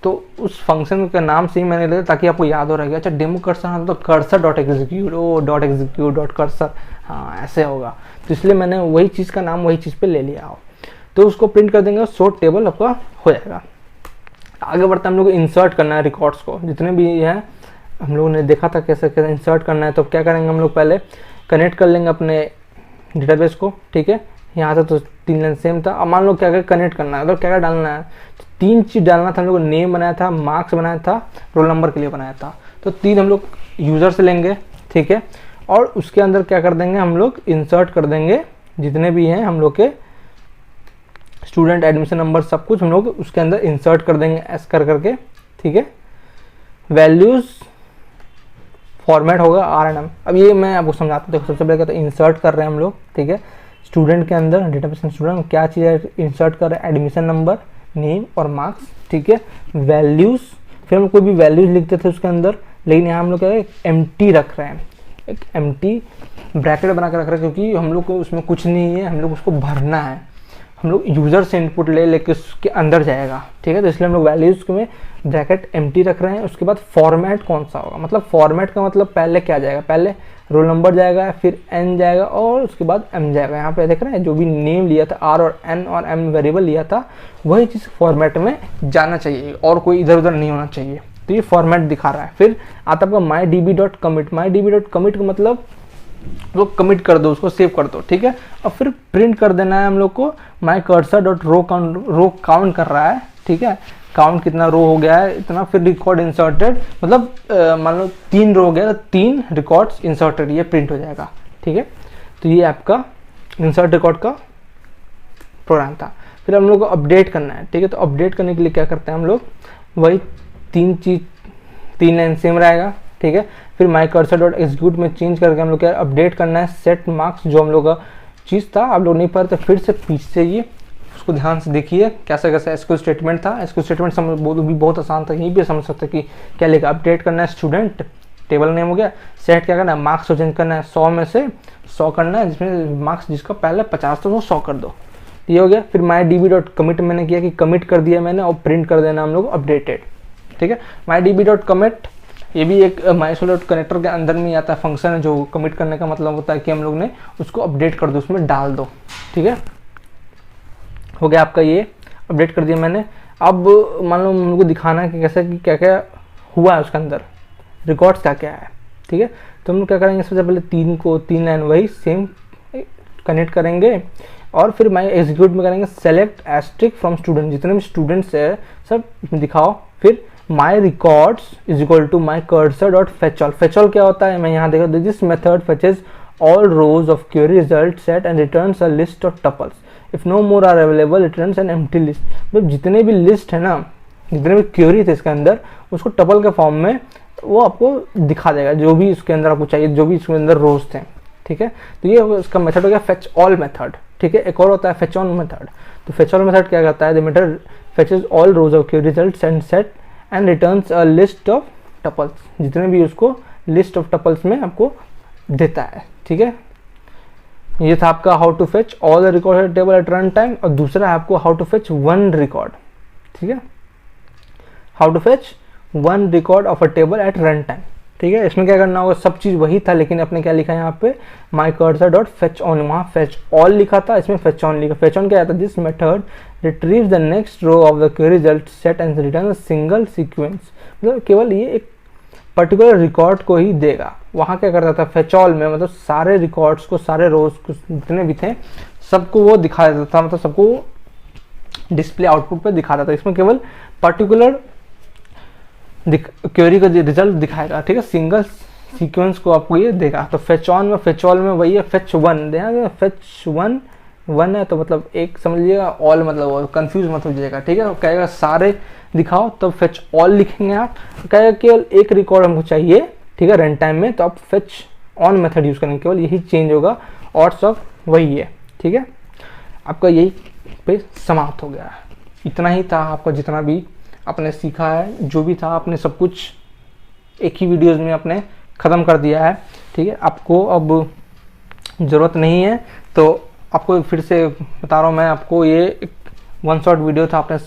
तो उस फंक्शन का नाम से ही मैंने लिया ताकि आपको याद हो रहेगा। अच्छा डेमो कर्सर तो cursor dot execute, O dot execute dot cursor, हाँ ऐसे होगा। तो इसलिए मैंने वही चीज़ का नाम वही चीज़ पे ले लिया हो। तो उसको प्रिंट कर देंगे, सॉर्ट टेबल आपका हो जाएगा। आगे बढ़ते हम लोग को इंसर्ट करना है रिकॉर्ड्स को, जितने भी हैं हम लोगों ने देखा था कैसे कैसे इंसर्ट करना है। तो क्या करेंगे हम लोग, पहले कनेक्ट कर लेंगे अपने डेटाबेस को, ठीक है। यहाँ से तो 3 लाइन सेम था। अब मान लो क्या क्या कनेक्ट करना है, मतलब क्या क्या डालना है, तो 3 चीज़ डालना था हम लोग को। नेम बनाया था, मार्क्स बनाया था, रोल नंबर के लिए बनाया था। तो 3 हम लोग यूज़र से लेंगे, ठीक है। और उसके अंदर क्या कर देंगे हम लोग, इंसर्ट कर देंगे जितने भी हैं हम लोग के स्टूडेंट एडमिशन नंबर, सब कुछ हम लोग उसके अंदर इंसर्ट कर देंगे एस कर करके, ठीक है। वैल्यूज़ फॉर्मेट होगा RNM। अब ये मैं आपको समझाता हूँ। देखो सबसे पहले कहते हैं इंसर्ट कर रहे हैं हम लोग, ठीक है। स्टूडेंट के अंदर डेटाबेस में स्टूडेंट क्या चीज़ है, इंसर्ट कर रहे हैं एडमिशन नंबर, नेम और मार्क्स, ठीक है। वैल्यूज़, फिर हम कोई भी वैल्यूज़ लिखते थे उसके अंदर, लेकिन यहाँ हम लोग क्या है एम्प्टी रख रहे हैं, एक एम्प्टी ब्रैकेट बना कर रख रहे हैं, क्योंकि हम लोग को उसमें कुछ नहीं है, हम लोग उसको भरना है। हम लोग यूज़र से इनपुट लेके उसके अंदर जाएगा, ठीक है। तो इसलिए हम लोग वैल्यूज़ में ब्रैकेट एम्प्टी रख रहे हैं। उसके बाद फॉर्मेट कौन सा होगा, मतलब फॉर्मेट का मतलब पहले क्या जाएगा, पहले रोल नंबर जाएगा, फिर एन जाएगा और उसके बाद एम जाएगा। यहाँ पे देख रहे हैं जो भी नेम लिया था, आर और एन और एम वेरिएबल लिया था, वही चीज़ फॉर्मेट में जाना चाहिए और कोई इधर उधर नहीं होना चाहिए। तो ये फॉर्मेट दिखा रहा है। फिर आता आपका माई db.commit। माई db.commit का मतलब वो कमिट कर दो, उसको सेव कर दो, ठीक है। और फिर प्रिंट कर देना है हम लोग को my cursor dot row count कर रहा है, ठीक है। काउंट कितना रो हो गया है इतना, फिर रिकॉर्ड इंसर्टेड, मतलब मान लो 3 रो हो गया तो 3 रिकॉर्ड्स इंसर्टेड, ये प्रिंट हो जाएगा, ठीक है। तो ये आपका इंसर्ट रिकॉर्ड का प्रोग्राम था। फिर हम लोग को अपडेट करना है, ठीक है। तो अपडेट करने के लिए क्या करते हैं हम लोग, वही 3 लाइन सेम रहेगा, ठीक है। फिर माई कर्सर डॉट एग्जीक्यूट में चेंज करके हम लोग क्या अपडेट करना है सेट मार्क्स, जो हम लोग का चीज़ था आप लोग नहीं पढ़ते, फिर से पीछे ये उसको ध्यान से देखिए कैसे कैसे एसक्यूएल स्टेटमेंट था। एसक्यूएल स्टेटमेंट समझ भी बहुत आसान था, यहीं पे समझ सकते कि क्या लिखा। अपडेट करना है स्टूडेंट, टेबल नेम हो गया। सेट क्या करना है, मार्क्स को चेंज करना है, 100 में से 100 करना है, जिसमें मार्क्स जिसका पहले 50 था वो 100 कर दो, ये हो गया। फिर माई db.commit मैंने किया कि कमिट कर दिया मैंने, और प्रिंट कर देना हम लोग अपडेटेड, ठीक है। माई db.commit ये भी एक MySQL कनेक्टर के अंदर में आता है फंक्शन है, जो कमिट करने का मतलब होता है कि हम लोग ने उसको अपडेट कर दो, उसमें डाल दो, ठीक है। हो गया आपका, ये अपडेट कर दिया मैंने। अब मान लो हम लोग को दिखाना है कि कैसे कि क्या क्या हुआ है उसके अंदर, रिकॉर्ड्स क्या क्या है, ठीक है। तो हम लोग क्या करेंगे, सबसे पहले 3 लाइन वही सेम कनेक्ट करेंगे, और फिर माई एग्जीक्यूट में करेंगे सेलेक्ट एस्ट्रिक फ्रॉम स्टूडेंट, जितने भी स्टूडेंट्स है सब दिखाओ। फिर my records is equal to my cursor dot fetch all. Fetch all क्या होता है, मैं यहाँ देखा, this method fetches all rows of query result set and returns a list of tuples, if no more are available returns an empty list. मतलब जितने भी लिस्ट है ना, जितने भी क्वेरी थे इसके अंदर, उसको टपल के फॉर्म में वो आपको दिखा देगा, जो भी इसके अंदर आपको चाहिए, जो भी इसके अंदर रोज थे, ठीक है। तो ये इसका मेथड हो गया फेच ऑल मेथड, ठीक है। एक और होता है फेच ऑन मेथड। तो फेच ऑल मेथड क्या करता है, the method fetches all rows of query results and set and returns a list of tuples, जितने भी उसको लिस्ट ऑफ टपल्स में आपको देता है, ठीक है। ये था आपका how to fetch all the record table at run time, और दूसरा है आपको हाउ टू फेच 1 रिकॉर्ड, ठीक है। How to fetch 1 record of a table at run time, ठीक है। इसमें क्या करना होगा, सब चीज़ वही था, लेकिन अपने क्या लिखा है यहाँ पे my cursor dot fetch on, वहाँ फेच ऑल लिखा था, इसमें फेच ऑन लिखा। फेच ऑन क्या आता है, this method retrieve the next row of the query result set and return single sequence, मतलब केवल ये एक पर्टिकुलर रिकॉर्ड को ही देगा। वहाँ क्या करता था फेच ऑल में, मतलब सारे रिकॉर्ड्स को, सारे रोज को जितने भी थे सबको वो दिखा देता था, मतलब सबको डिस्प्ले आउटपुट पे दिखाता था। इसमें केवल पर्टिकुलर क्वेरी का रिजल्ट दिखाएगा, ठीक है, सिंगल सीक्वेंस को आपको ये देगा। तो फेच ऑन में, फेच ऑल में वही है फेच 1, ध्यान फेच 1 है, तो मतलब एक समझ लीजिएगा, ऑल मतलब कंफ्यूज मत हो जाएगा, ठीक है। तो कहेगा सारे दिखाओ, तो फेच ऑल लिखेंगे आप। कहेगा केवल एक रिकॉर्ड हमको चाहिए, ठीक है, रन टाइम में, तो आप फेच ऑन मेथड यूज करेंगे, केवल यही चेंज होगा और सब वही है, ठीक है। आपका यही पे समाप्त हो गया। इतना ही था आपका, जितना भी आपने सीखा है, जो भी था आपने सब कुछ एक ही वीडियोस में आपने ख़त्म कर दिया है, ठीक है। आपको अब ज़रूरत नहीं है, तो आपको फिर से बता रहा हूँ मैं आपको, ये एक 1 शॉट वीडियो था, आपने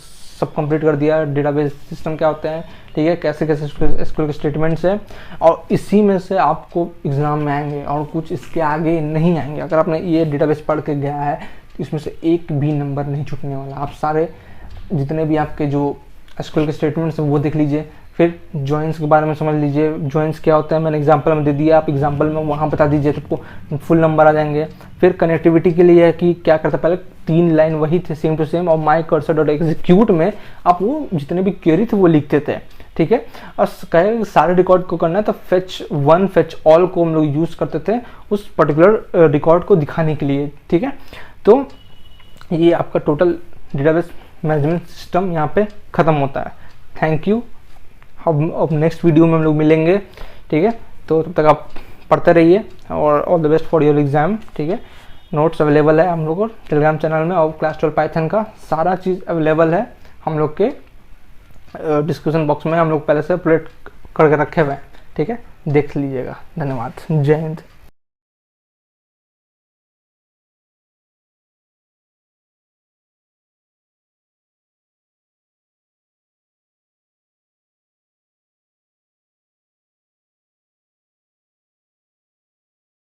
सब कंप्लीट कर दिया, डेटाबेस सिस्टम क्या होते हैं, ठीक है, कैसे कैसे एसक्यूएल के स्टेटमेंट्स है, और इसी में से आपको एग्जाम में आएंगे और कुछ इसके आगे नहीं आएंगे। अगर आपने ये डेटाबेस पढ़ के गया है तो इसमें से एक भी नंबर नहीं छूटने वाला। आप सारे जितने भी आपके जो एसक्यूएल के स्टेटमेंट्स हैं वो देख लीजिए, फिर जॉइंस के बारे में समझ लीजिए, जॉइंस क्या होता है मैंने एग्जांपल में दे दिया, आप एग्जांपल में वहाँ बता दीजिए तो आपको फुल नंबर आ जाएंगे। फिर कनेक्टिविटी के लिए है कि क्या करता है, पहले 3 लाइन वही थे सेम टू सेम, और माई कर्सर डॉट एग्जीक्यूट में आप वो जितने भी क्वेरी थे वो लिखते थे, ठीक है। और कहे सारे रिकॉर्ड को करना है तो फेच वन फेच ऑल को हम लोग यूज़ करते थे उस पर्टिकुलर रिकॉर्ड को दिखाने के लिए, ठीक है। तो ये आपका टोटल डेटाबेस मैनेजमेंट सिस्टम यहाँ पे ख़त्म होता है। Thank you. अब नेक्स्ट वीडियो में हम लोग मिलेंगे, ठीक है। तो तब तक आप पढ़ते रहिए और all the best for your exam, ठीक है। नोट्स अवेलेबल है हम लोग को टेलीग्राम चैनल में, और क्लास 12 पाइथन का सारा चीज़ अवेलेबल है हम लोग के डिस्क्रिप्शन बॉक्स में, हम लोग पहले से अपलोड करके रखे हुए हैं, ठीक है। देख लीजिएगा। धन्यवाद। जय हिंद।